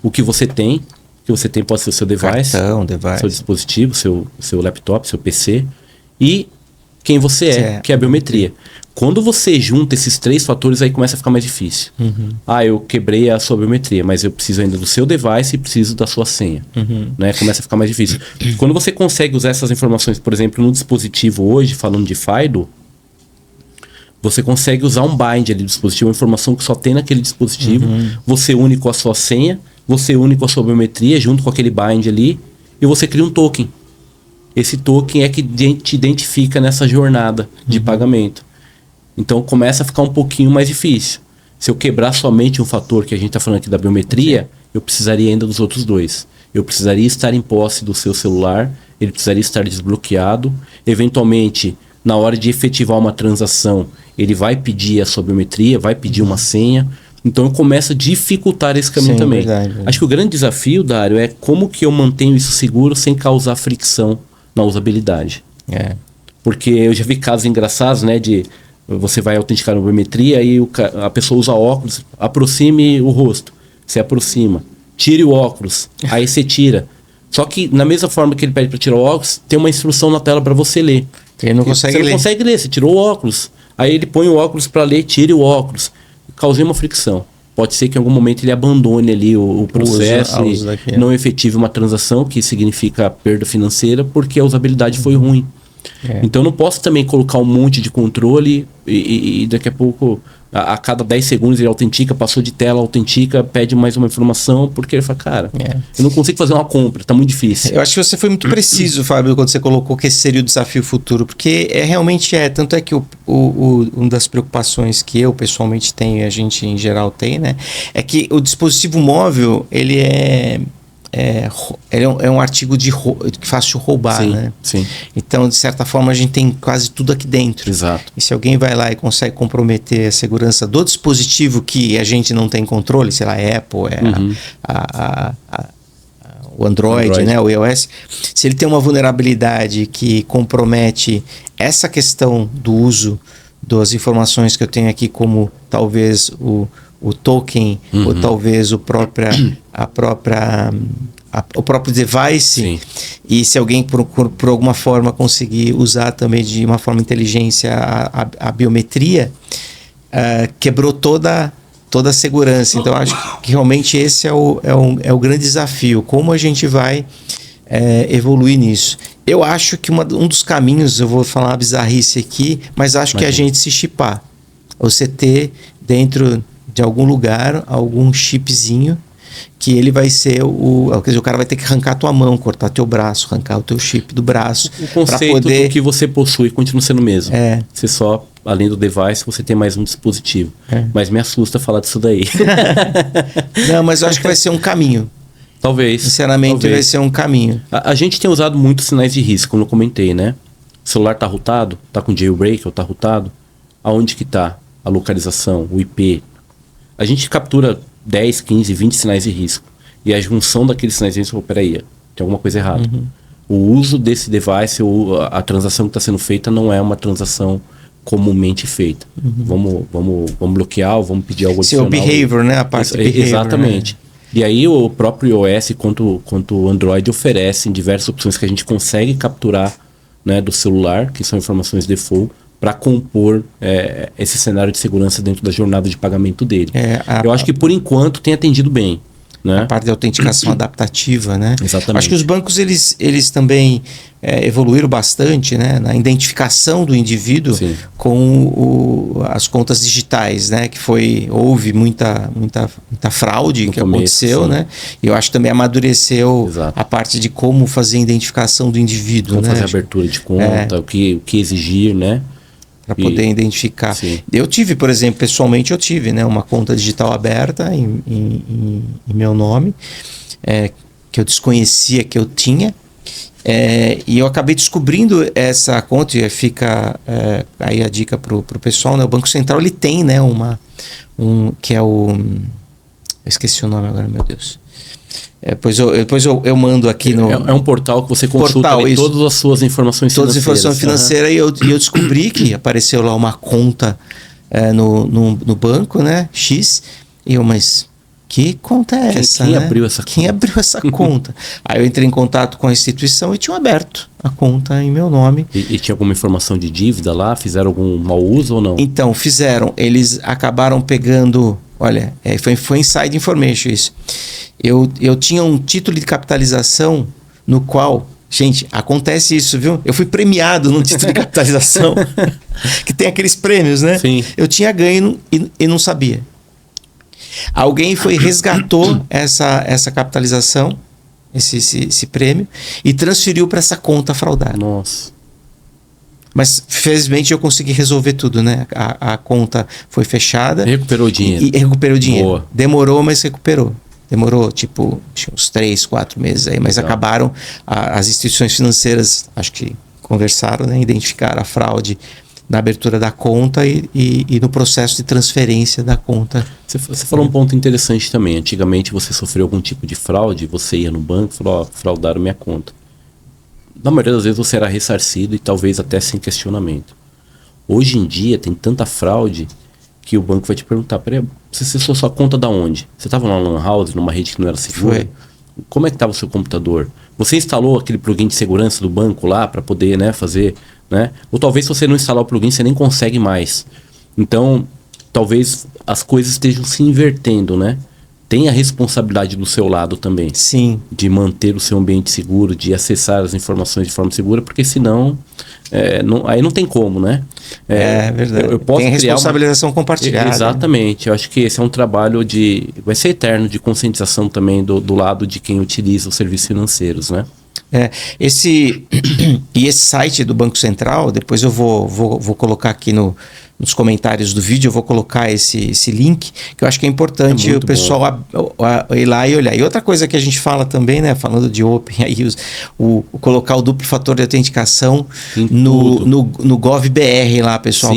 O que você tem. O que você tem pode ser o seu device. Cartão, seu dispositivo, seu laptop, seu PC. E quem você é, que é a biometria. Quando você junta esses três fatores, aí começa a ficar mais difícil. Eu quebrei a sua biometria, mas eu preciso ainda do seu device e preciso da sua senha. Né? Começa a ficar mais difícil. Quando você consegue usar essas informações, por exemplo, no dispositivo hoje, falando de FIDO, você consegue usar um bind ali do dispositivo, uma informação que só tem naquele dispositivo. Você une com a sua senha, você une com a sua biometria, junto com aquele bind ali, e você cria um token. Esse token é que te identifica nessa jornada de pagamento. Então começa a ficar um pouquinho mais difícil. Se eu quebrar somente um fator que a gente está falando aqui da biometria, eu precisaria ainda dos outros dois. Eu precisaria estar em posse do seu celular, ele precisaria estar desbloqueado. Eventualmente, na hora de efetivar uma transação, ele vai pedir a sua biometria, vai pedir uma senha. Então eu começo a dificultar esse caminho também. Verdade. Acho que o grande desafio, Dário, é como que eu mantenho isso seguro sem causar fricção na usabilidade. Porque eu já vi casos engraçados, né, de... Você vai autenticar uma biometria e a pessoa usa óculos, aproxime o rosto. Você aproxima. Tire o óculos. Aí você tira. Só que, na mesma forma que ele pede para tirar o óculos, tem uma instrução na tela para você ler. Ele não consegue ler. Você não consegue ler, você tirou o óculos. Aí ele põe o óculos para ler, tire o óculos. Causei uma fricção. Pode ser que em algum momento ele abandone ali o processo e não efetive uma transação, que significa perda financeira, porque a usabilidade foi ruim. Então eu não posso também colocar um monte de controle e daqui a pouco, a cada 10 segundos ele autentica, passou de tela, autentica, pede mais uma informação, porque ele fala, cara, eu não consigo fazer uma compra, tá muito difícil. Eu acho que você foi muito preciso, Fábio, quando você colocou que esse seria o desafio futuro, porque realmente tanto é que uma das preocupações que eu pessoalmente tenho e a gente em geral tem, né, é que o dispositivo móvel, ele é ele é um artigo que fácil roubar, Sim, né? sim. Então, de certa forma, a gente tem quase tudo aqui dentro. Exato. E se alguém vai lá e consegue comprometer a segurança do dispositivo que a gente não tem controle, sei lá, a Apple, o Android, né, o iOS, se ele tem uma vulnerabilidade que compromete essa questão do uso das informações que eu tenho aqui, como talvez o token, ou talvez o próprio device, Sim. e se alguém por alguma forma conseguir usar também de uma forma inteligência a biometria, quebrou toda a segurança. Então acho que realmente esse é o grande desafio, como a gente vai evoluir nisso. Eu acho que um dos caminhos, eu vou falar uma bizarrice aqui, mas acho que é a gente se chipar. Você ter dentro de algum lugar algum chipzinho que ele vai ser quer dizer, o cara vai ter que arrancar a tua mão, cortar teu braço, arrancar o teu chip do braço. O conceito do que você possui continua sendo o mesmo. Você só, além do device, você tem mais um dispositivo. Mas me assusta falar disso daí. Não, mas eu acho que vai ser um caminho. Talvez. Sinceramente, vai ser um caminho. A gente tem usado muitos sinais de risco, como eu comentei, né? O celular tá routado, tá com jailbreak ou tá routado. Aonde que tá a localização, o IP? A gente captura 10, 15, 20 sinais de risco. E a junção daqueles sinais de risco, peraí, tem alguma coisa errada. O uso desse device ou a transação que está sendo feita não é uma transação comumente feita. Vamos bloquear ou vamos pedir algo adicional. Seu behavior, né? A parte do behavior. Exatamente. Né? E aí o próprio iOS quanto o Android oferecem diversas opções que a gente consegue capturar, né, do celular, que são informações default, para compor esse cenário de segurança dentro da jornada de pagamento dele. Eu acho que por enquanto tem atendido bem. Né? A parte da autenticação adaptativa, né? Exatamente. Acho que os bancos eles também evoluíram bastante, né, na identificação do indivíduo. Sim. Com as contas digitais, né? Que houve muita fraude no que começo, aconteceu, sim. Né? E eu acho que também amadureceu. Exato. A parte de como fazer a identificação do indivíduo, como né? fazer abertura de conta, o que exigir, né? Para poder identificar. Sim. Eu tive, por exemplo, pessoalmente né, uma conta digital aberta em meu nome, que eu desconhecia que eu tinha, e eu acabei descobrindo essa conta, e fica aí a dica para o pessoal, né? O Banco Central ele tem, né, que é o... Eu esqueci o nome agora, meu Deus. Depois eu mando aqui no... É um portal que você consulta todas as suas informações financeiras. Todas as informações financeiras. E eu descobri que apareceu lá uma conta no banco, né? X. E eu, mas que conta é essa? Quem abriu essa conta? Quem abriu essa conta? Aí eu entrei em contato com a instituição e tinham aberto a conta em meu nome. E tinha alguma informação de dívida lá? Fizeram algum mau uso ou não? Então, fizeram. Eles acabaram pegando... Olha, foi inside information isso. Eu tinha um título de capitalização no qual... Gente, acontece isso, viu? Eu fui premiado num título de capitalização que tem aqueles prêmios, né? Sim. Eu tinha ganho e não sabia. Alguém resgatou essa capitalização, esse prêmio, e transferiu para essa conta fraudada. Nossa. Mas, felizmente, eu consegui resolver tudo, né? A conta foi fechada. Recuperou o dinheiro. E recuperou o dinheiro. Boa. Demorou, mas recuperou. Demorou, tipo, uns 3, 4 meses aí. Mas acabaram, as instituições financeiras, acho que conversaram, né? Identificaram a fraude na abertura da conta e no processo de transferência da conta. Você falou um ponto interessante também. Antigamente, você sofreu algum tipo de fraude, você ia no banco e falou, fraudaram minha conta. Na maioria das vezes você era ressarcido e talvez até sem questionamento. Hoje em dia tem tanta fraude que o banco vai te perguntar, peraí, você acessou sua conta da onde? Você estava numa lan house, numa rede que não era segura? Foi. Como é que estava o seu computador? Você instalou aquele plugin de segurança do banco lá para poder, né, fazer, né? Ou talvez se você não instalar o plugin, você nem consegue mais. Então, talvez as coisas estejam se invertendo, né? Tem a responsabilidade do seu lado também. Sim. De manter o seu ambiente seguro, de acessar as informações de forma segura, porque senão aí não tem como, né? É verdade. Eu posso tem criar responsabilização compartilhada. Exatamente. Eu acho que esse é um trabalho vai ser eterno de conscientização também do lado de quem utiliza os serviços financeiros, né? E esse site do Banco Central, depois eu vou colocar aqui no nos comentários do vídeo, eu vou colocar esse link, que eu acho que é importante o pessoal ir lá e olhar. E outra coisa que a gente fala também, né, falando de Open, aí colocar o duplo fator de autenticação no GovBR lá, pessoal.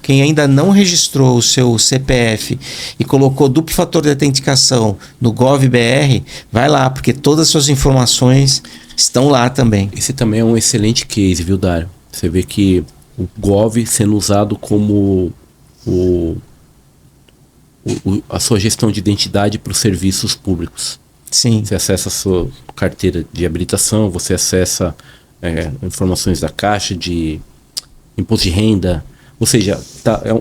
Quem ainda não registrou o seu CPF e colocou duplo fator de autenticação no GovBR, vai lá, porque todas as suas informações estão lá também. Esse também é um excelente case, viu, Dário? Você vê que o Gov sendo usado como a sua gestão de identidade para os serviços públicos. Sim. Você acessa a sua carteira de habilitação, você acessa informações da Caixa, de imposto de renda. Ou seja,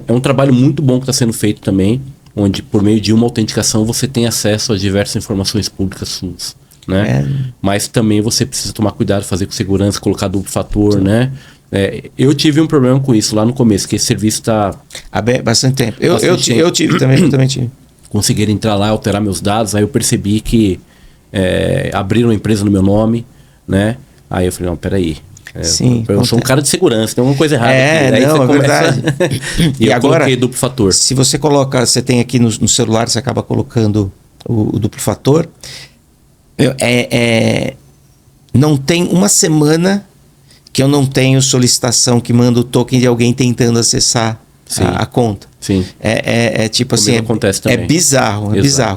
é um trabalho muito bom que está sendo feito também, onde por meio de uma autenticação você tem acesso a diversas informações públicas suas. Né? Mas também você precisa tomar cuidado, fazer com segurança, colocar duplo fator, né? Eu tive um problema com isso lá no começo, que esse serviço está há bastante tempo. Eu tive também, eu também tive. Conseguiram entrar lá, alterar meus dados, aí eu percebi que abriram uma empresa no meu nome, né? Aí eu falei, não, peraí. Sim, eu sou um cara de segurança, tem alguma coisa errada aqui. Aí não, é verdade. E agora, coloquei duplo fator. Se você coloca, você tem aqui no celular, você acaba colocando o duplo fator. Não tem uma semana que eu não tenho solicitação que manda o token de alguém tentando acessar a conta. Sim. Tipo assim, acontece também. É bizarro.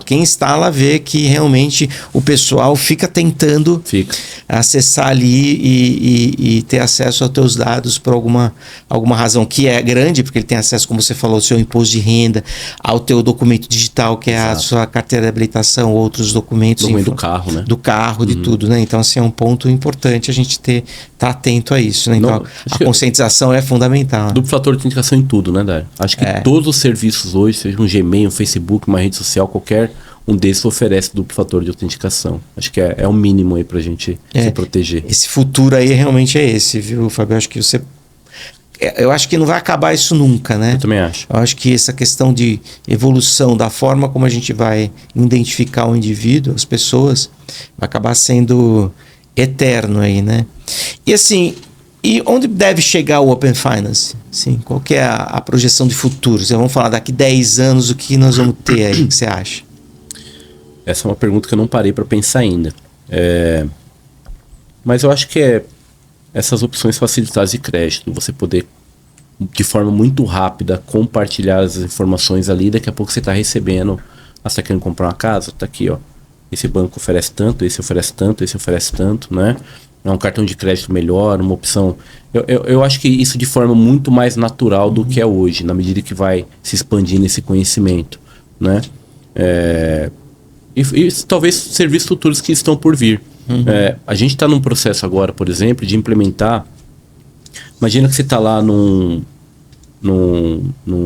Quem instala vê que realmente o pessoal fica tentando acessar ali e ter acesso aos teus dados por alguma razão, que é grande, porque ele tem acesso, como você falou, ao seu imposto de renda, ao teu documento digital, que é a sua carteira de habilitação, outros documentos. Documento do carro, né? Do carro, de tudo, né? Então, assim, é um ponto importante a gente tá atento a isso, né? Então, a conscientização é fundamental. Duplo fator de autenticação em tudo, né, Dário? Acho que todos os serviços hoje, seja um Gmail, um Facebook, uma rede social, qualquer um desses oferece duplo fator de autenticação. Acho que é o mínimo aí pra gente se proteger. Esse futuro aí realmente é esse, viu, Fábio? Eu acho que não vai acabar isso nunca, né? Eu também acho. Eu acho que essa questão de evolução da forma como a gente vai identificar o indivíduo, as pessoas, vai acabar sendo eterno aí, né? E assim, e onde deve chegar o Open Finance? Sim, qual que é a projeção de futuro? Vamos falar daqui 10 anos, o que nós vamos ter aí, o que você acha? Essa é uma pergunta que eu não parei para pensar ainda. Mas eu acho que essas opções facilitadas de crédito, você poder, de forma muito rápida, compartilhar as informações ali, daqui a pouco você está recebendo, você está querendo comprar uma casa? Está aqui, ó. Esse banco oferece tanto, esse oferece tanto, esse oferece tanto, né? É um cartão de crédito melhor, uma opção. Eu acho que isso de forma muito mais natural do que é hoje, na medida que vai se expandindo esse conhecimento, né? E talvez serviços futuros que estão por vir. A gente está num processo agora, por exemplo, de implementar. Imagina que você está lá num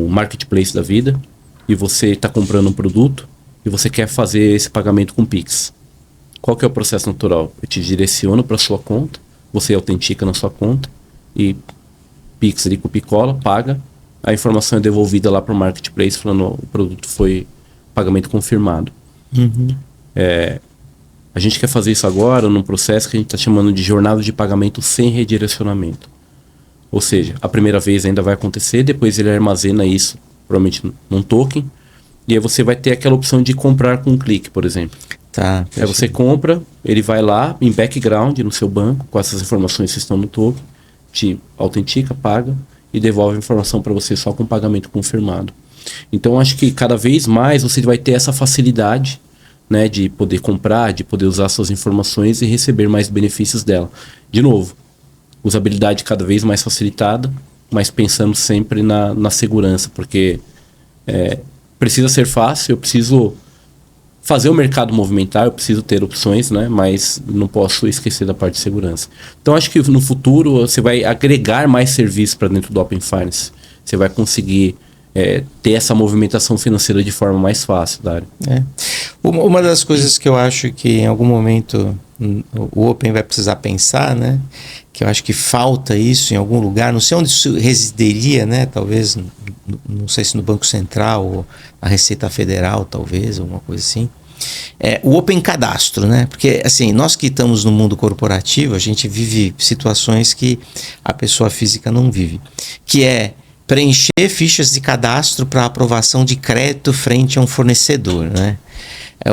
marketplace da vida e você está comprando um produto e você quer fazer esse pagamento com Pix. Qual que é o processo natural? Eu te direciono para sua conta, você autentica na sua conta e Pix ali com Picola, paga, a informação é devolvida lá para o marketplace falando o produto foi pagamento confirmado. A gente quer fazer isso agora num processo que a gente está chamando de jornada de pagamento sem redirecionamento. Ou seja, a primeira vez ainda vai acontecer, depois ele armazena isso, provavelmente num token, e aí você vai ter aquela opção de comprar com um clique, por exemplo. Tá. Aí você compra, ele vai lá em background no seu banco, com essas informações que estão no token, te autentica, paga e devolve a informação para você só com pagamento confirmado. Então acho que cada vez mais você vai ter essa facilidade, né, de poder comprar, de poder usar suas informações e receber mais benefícios dela. De novo, usabilidade cada vez mais facilitada, mas pensando sempre na segurança, porque precisa ser fácil, eu preciso fazer o mercado movimentar, eu preciso ter opções, né? Mas não posso esquecer da parte de segurança. Então acho que no futuro você vai agregar mais serviços para dentro do Open Finance. Você vai conseguir ter essa movimentação financeira de forma mais fácil, Dário. Uma das coisas que eu acho que em algum momento o Open vai precisar pensar, né? Que eu acho que falta isso em algum lugar, não sei onde isso residiria, né? Talvez, não sei se no Banco Central ou na Receita Federal, talvez, alguma coisa assim. O Open Cadastro, né? Porque, assim, nós que estamos no mundo corporativo, a gente vive situações que a pessoa física não vive. Que preencher fichas de cadastro para aprovação de crédito frente a um fornecedor, né?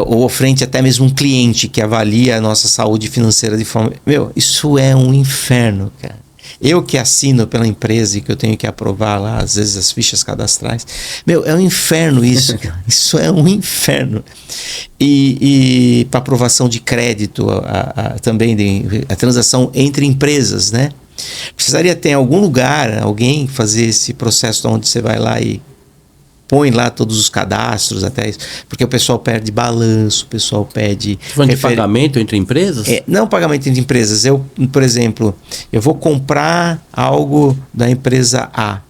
Ou frente até mesmo um cliente que avalia a nossa saúde financeira de forma... Meu, isso é um inferno, cara. Eu que assino pela empresa e que eu tenho que aprovar lá, às vezes, as fichas cadastrais. Meu, é um inferno isso, cara. Isso é um inferno. E para aprovação de crédito, também a transação entre empresas, né? Precisaria ter em algum lugar, alguém fazer esse processo onde você vai lá e põe lá todos os cadastros, até isso, porque o pessoal perde balanço, o pessoal pede... De pagamento entre empresas? Não pagamento entre empresas. Eu, por exemplo, eu vou comprar algo da empresa A.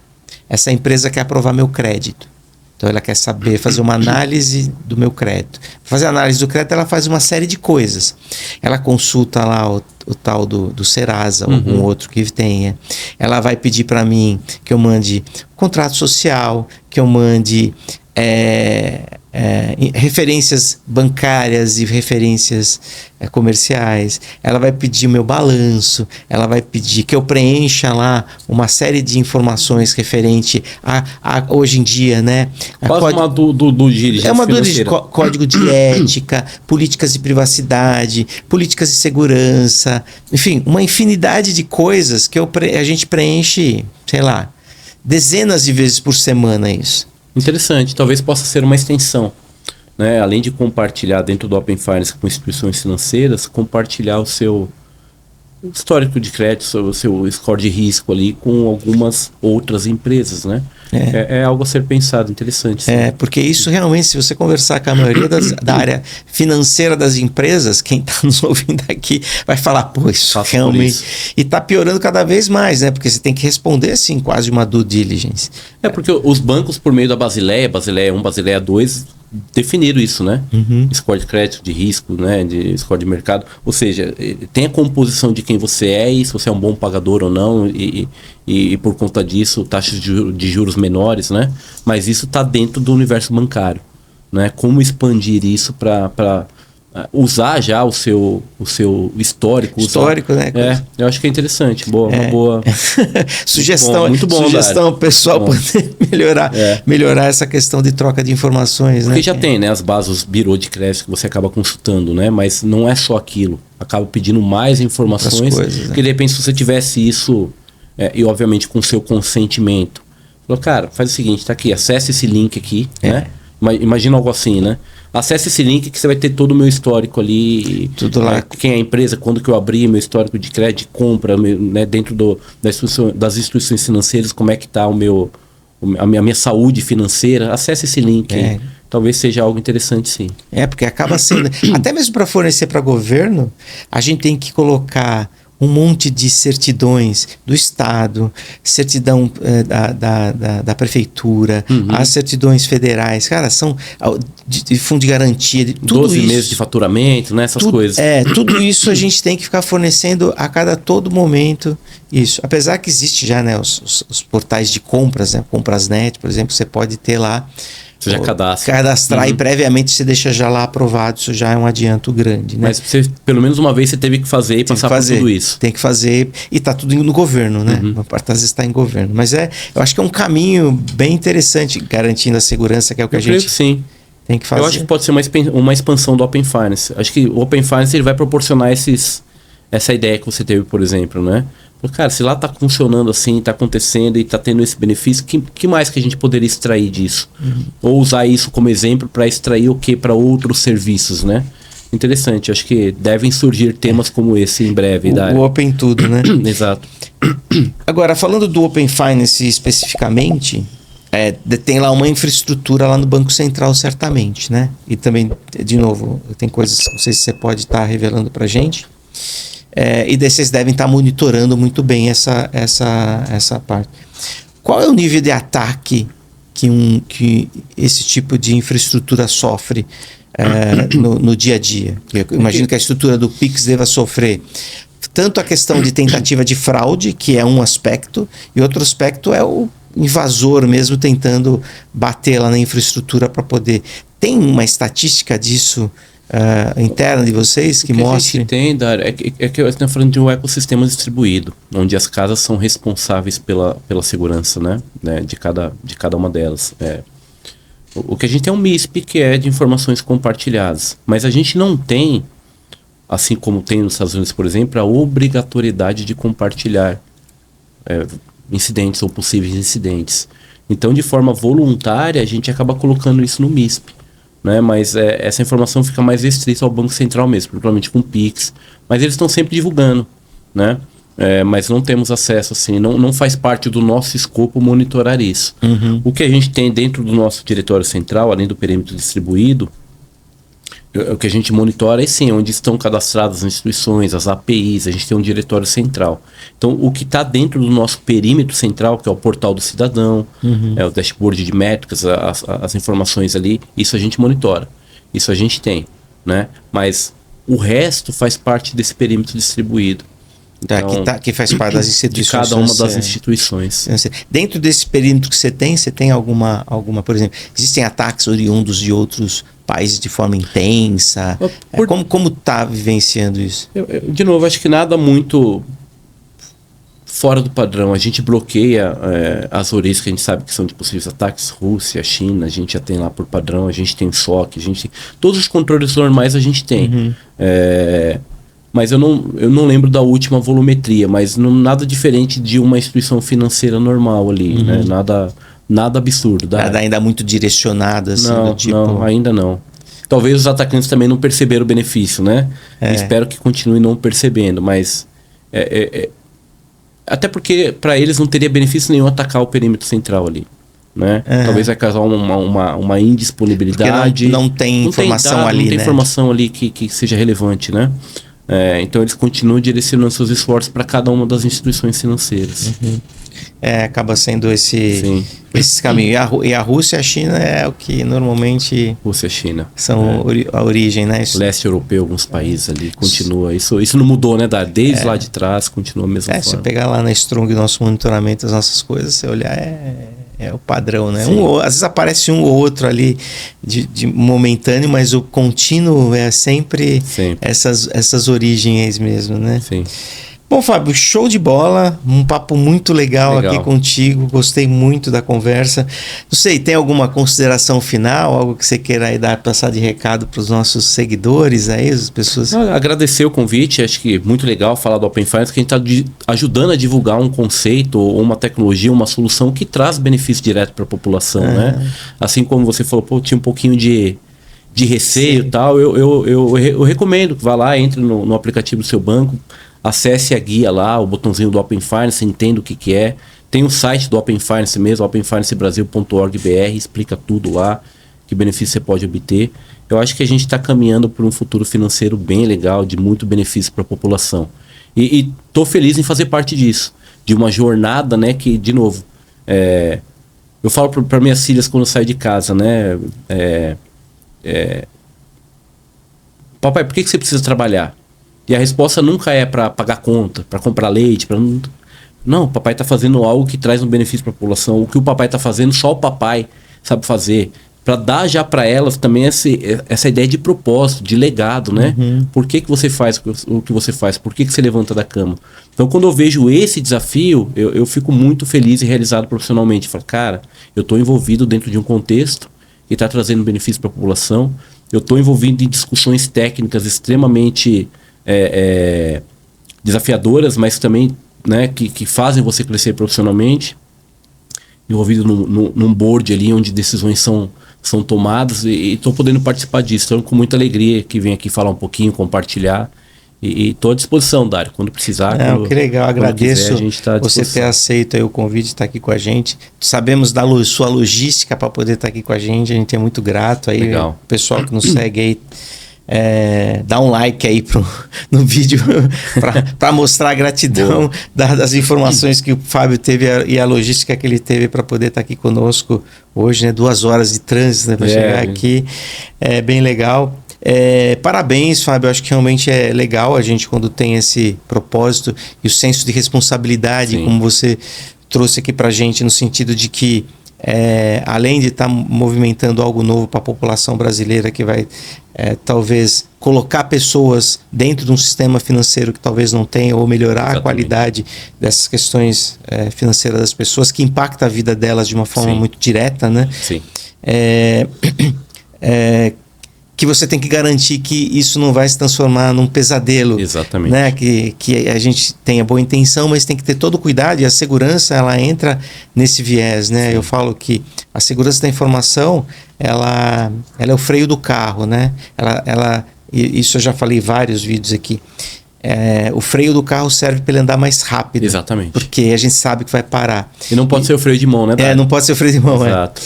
Essa empresa quer aprovar meu crédito. Então ela quer saber, fazer uma análise do meu crédito. Para fazer a análise do crédito, ela faz uma série de coisas. Ela consulta lá o tal do Serasa, ou algum outro que tenha. Ela vai pedir para mim que eu mande contrato social, que eu mande referências bancárias e referências comerciais. Ela vai pedir o meu balanço, ela vai pedir que eu preencha lá uma série de informações referente a hoje em dia, né? Quase uma do diligência é uma dúvida de financeira. código de ética, políticas de privacidade, políticas de segurança, enfim, uma infinidade de coisas que a gente preenche, sei lá, dezenas de vezes por semana isso. Interessante, talvez possa ser uma extensão, né? Além de compartilhar dentro do Open Finance com instituições financeiras, compartilhar o seu histórico de crédito, o seu score de risco ali com algumas outras empresas, né? É algo a ser pensado, interessante. Sim. Porque isso realmente, se você conversar com a maioria da área financeira das empresas, quem está nos ouvindo aqui vai falar, pô, isso realmente... Isso. E está piorando cada vez mais, né? Porque você tem que responder, assim, quase uma due diligence. Porque os bancos, por meio da Basileia 1, Basileia 2... definiram isso, né? Score de crédito, de risco, né? De score de mercado. Ou seja, tem a composição de quem você é e se você é um bom pagador ou não e por conta disso, taxas de juros menores, né? Mas isso está dentro do universo bancário, né? Como expandir isso para usar já o seu histórico. Né? Eu acho que é interessante. Uma boa... sugestão, muito bom, sugestão pessoal poder melhorar essa questão de troca de informações. Porque né? já tem, né, as bases, os birô de crédito que você acaba consultando, né? Mas não é só aquilo. Acaba pedindo mais informações. Porque de repente, se você tivesse isso, e obviamente com o seu consentimento, falou, cara, faz o seguinte, tá aqui, acesse esse link aqui, né? Imagina algo assim, né? Acesse esse link que você vai ter todo o meu histórico ali. Tudo lá. Quem é a empresa, quando que eu abri meu histórico de crédito, de compra, né, dentro das instituições financeiras, como é que está a minha saúde financeira. Acesse esse link aí. Talvez seja algo interessante, sim. Porque acaba sendo... até mesmo para fornecer para governo, a gente tem que colocar um monte de certidões do Estado, certidão da prefeitura, as certidões federais, cara, são de fundo de garantia, de tudo 12 meses de faturamento, né, essas coisas. Tudo isso a gente tem que ficar fornecendo a todo momento isso. Apesar que existe já, né, os portais de compras, né, Comprasnet, por exemplo, você pode ter lá. Você já cadastrar e previamente você deixa já lá aprovado, isso já é um adianto grande, né? Mas você, pelo menos uma vez você teve que fazer e passar por tudo isso. Tem que fazer e está tudo no governo, né? Uma parte às vezes está em governo. Mas eu acho que é um caminho bem interessante, garantindo a segurança, que é o que a gente tem que fazer. Eu acho que pode ser uma expansão do Open Finance. Acho que o Open Finance ele vai proporcionar essa ideia que você teve, por exemplo, né? Cara, se lá está funcionando assim, está acontecendo e está tendo esse benefício, que mais que a gente poderia extrair disso? Ou usar isso como exemplo para extrair o que para outros serviços, né? Interessante, acho que devem surgir temas como esse em breve. O Open Tudo, né? Exato. Agora, falando do Open Finance especificamente, tem lá uma infraestrutura lá no Banco Central, certamente, né? E também, de novo, tem coisas, não sei se você pode estar revelando para a gente. E daí vocês devem estar monitorando muito bem essa parte. Qual é o nível de ataque que esse tipo de infraestrutura sofre no dia a dia? Eu imagino que a estrutura do Pix deva sofrer tanto a questão de tentativa de fraude, que é um aspecto, e outro aspecto é o invasor mesmo tentando bater lá na infraestrutura para poder... Tem uma estatística disso interna de vocês que mostre? A gente tem, Dário, é que eu estou falando de um ecossistema distribuído, onde as casas são responsáveis pela segurança, né, de cada uma delas. O que a gente tem é um MISP, que é de informações compartilhadas, mas a gente não tem, assim como tem nos Estados Unidos, por exemplo, a obrigatoriedade de compartilhar incidentes ou possíveis incidentes. Então, de forma voluntária, a gente acaba colocando isso no MISP, né? Mas essa informação fica mais restrita ao Banco Central mesmo, provavelmente com o Pix. Mas eles estão sempre divulgando, né? Mas não temos acesso, assim, não faz parte do nosso escopo monitorar isso. Uhum. O que a gente tem dentro do nosso diretório central, além do perímetro distribuído, o que a gente monitora é sim, onde estão cadastradas as instituições, as APIs, a gente tem um diretório central. Então, o que está dentro do nosso perímetro central, que é o portal do cidadão, o dashboard de métricas, as informações ali, isso a gente monitora. Isso a gente tem, né? Mas o resto faz parte desse perímetro distribuído. Então, que faz parte das instituições. De cada uma das instituições. Dentro desse perímetro que você tem alguma, por exemplo, existem ataques oriundos de outros países de forma intensa? Como está vivenciando isso? De novo, acho que nada muito fora do padrão. A gente bloqueia as origens que a gente sabe que são de possíveis ataques. Rússia, China, a gente já tem lá por padrão. A gente tem SOC, a gente tem, todos os controles normais a gente tem. Uhum. Mas eu não lembro da última volumetria, mas nada diferente de uma instituição financeira normal ali, uhum. né? Nada absurdo. Nada ainda muito direcionado, assim, não, do tipo... não, ainda não. Talvez os atacantes também não perceberam o benefício, né? Espero que continue não percebendo, mas... até porque para eles não teria benefício nenhum atacar o perímetro central ali, né? Talvez vai causar uma indisponibilidade. Não tem informação ali, não tem né? informação ali que seja relevante, né? Então eles continuam direcionando seus esforços para cada uma das instituições financeiras. Uhum. Acaba sendo esse caminho. E a Rússia e a China é o que normalmente... Rússia e China. São a origem, né? Leste europeu, alguns países ali, continua. Isso não mudou, né, Dar? Desde lá de trás, continua a mesma forma. Se você pegar lá na Strong, nosso monitoramento das nossas coisas, você olhar, é o padrão, né? Às vezes aparece um ou outro ali de momentâneo, mas o contínuo é sempre. Essas origens mesmo, né? Sim. Bom, Fábio, show de bola, um papo muito legal aqui contigo, gostei muito da conversa. Não sei, tem alguma consideração final, algo que você queira aí passar de recado para os nossos seguidores aí, as pessoas? Agradecer o convite, acho que muito legal falar do Open Finance, que a gente está ajudando a divulgar um conceito ou uma tecnologia, uma solução que traz benefício direto para a população, né? Assim como você falou, tinha um pouquinho de receio e tal, eu recomendo que vá lá, entre no aplicativo do seu banco, acesse a guia lá, o botãozinho do Open Finance, entenda o que é. Tem o site do Open Finance mesmo, openfinancebrasil.org.br, explica tudo lá, que benefício você pode obter. Eu acho que a gente está caminhando por um futuro financeiro bem legal, de muito benefício para a população. E estou feliz em fazer parte disso, de uma jornada, né, que, de novo, eu falo para minhas filhas quando eu saio de casa, né, papai, por que você precisa trabalhar? E a resposta nunca é para pagar conta, para comprar leite, não, o papai está fazendo algo que traz um benefício para a população. O que o papai está fazendo, só o papai sabe fazer. Para dar já para elas também essa ideia de propósito, de legado, né? Uhum. Por que você faz o que você faz? Por que você levanta da cama? Então, quando eu vejo esse desafio, eu fico muito feliz e realizado profissionalmente. Falo, cara, eu estou envolvido dentro de um contexto que está trazendo benefício para a população. Eu estou envolvido em discussões técnicas extremamente... desafiadoras, mas também, né, que fazem você crescer profissionalmente, envolvido num board ali onde decisões são tomadas, e estou podendo participar disso. Então, com muita alegria que venho aqui falar um pouquinho, compartilhar, e estou à disposição, Dário, quando precisar. Que legal, agradeço quiser, você ter aceito aí o convite de estar aqui com a gente. Sabemos da sua logística para poder estar aqui com a gente é muito grato aí. Legal. O pessoal que nos segue aí, dá um like aí no vídeo para mostrar a gratidão das informações que o Fábio teve e a logística que ele teve para poder estar aqui conosco hoje, né? 2 horas de trânsito, né, para chegar aqui. É bem legal. Parabéns, Fábio. Acho que realmente é legal a gente, quando tem esse propósito e o senso de responsabilidade, como você trouxe aqui para a gente, no sentido de que além de estar movimentando algo novo para a população brasileira, que vai talvez colocar pessoas dentro de um sistema financeiro que talvez não tenha, ou melhorar Exatamente. A qualidade dessas questões financeiras das pessoas, que impacta a vida delas de uma forma muito direta, né? Sim. Que você tem que garantir que isso não vai se transformar num pesadelo. Exatamente. Né? Que a gente tenha boa intenção, mas tem que ter todo o cuidado, e a segurança, ela entra nesse viés, né? Sim. Eu falo que a segurança da informação, ela é o freio do carro, né? Isso eu já falei em vários vídeos aqui. O freio do carro serve para ele andar mais rápido. Exatamente. Porque a gente sabe que vai parar. E não pode ser o freio de mão, né? Não pode ser o freio de mão, Exato.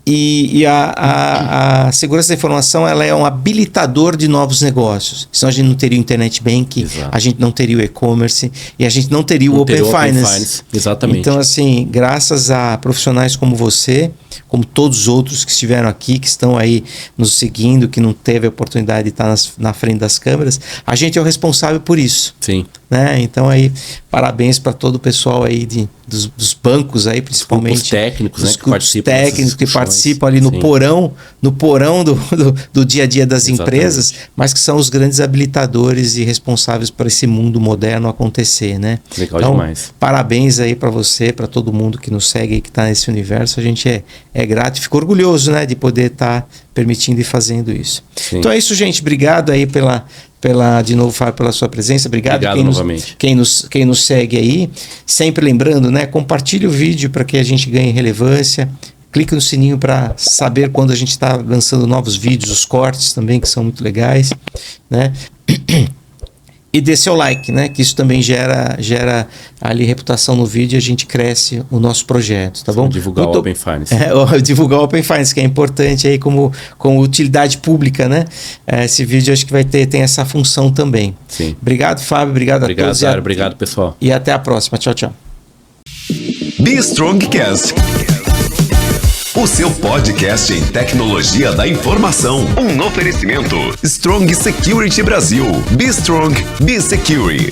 E a segurança da informação, ela é um habilitador de novos negócios. Senão a gente não teria o Internet Banking, Exato. A gente não teria o e-commerce e a gente não teria o Open Finance. Exatamente. Então, assim, graças a profissionais como você, como todos os outros que estiveram aqui, que estão aí nos seguindo, que não teve a oportunidade de estar na frente das câmeras, a gente é o responsável por isso. Sim. Né? Então aí, parabéns para todo o pessoal aí dos bancos aí, principalmente. Os técnicos, os técnicos que participam ali no porão do dia a dia das Exatamente. Empresas, mas que são os grandes habilitadores e responsáveis por esse mundo moderno acontecer, né? Legal então, demais. Parabéns aí para você, para todo mundo que nos segue e que está nesse universo. A gente é grato e fica orgulhoso, né, de poder estar permitindo e fazendo isso. Sim. Então é isso, gente. Obrigado aí de novo, Fábio, pela sua presença. Obrigado novamente. Quem nos segue aí. Sempre lembrando, né? Compartilhe o vídeo para que a gente ganhe relevância. Clique no sininho para saber quando a gente está lançando novos vídeos, os cortes também, que são muito legais, né? E dê seu like, né? Que isso também gera ali reputação no vídeo e a gente cresce o nosso projeto, tá bom? Divulgar o Open Finance. Divulgar o Open Finance, que é importante aí como utilidade pública, né? Esse vídeo acho que tem essa função também. Sim. Obrigado, Fábio. Obrigado a todos. Dário, obrigado, pessoal. E até a próxima. Tchau, tchau. Be Strongcast. O seu podcast em tecnologia da informação. Um oferecimento. Strong Security Brasil. Be Strong, Be Security.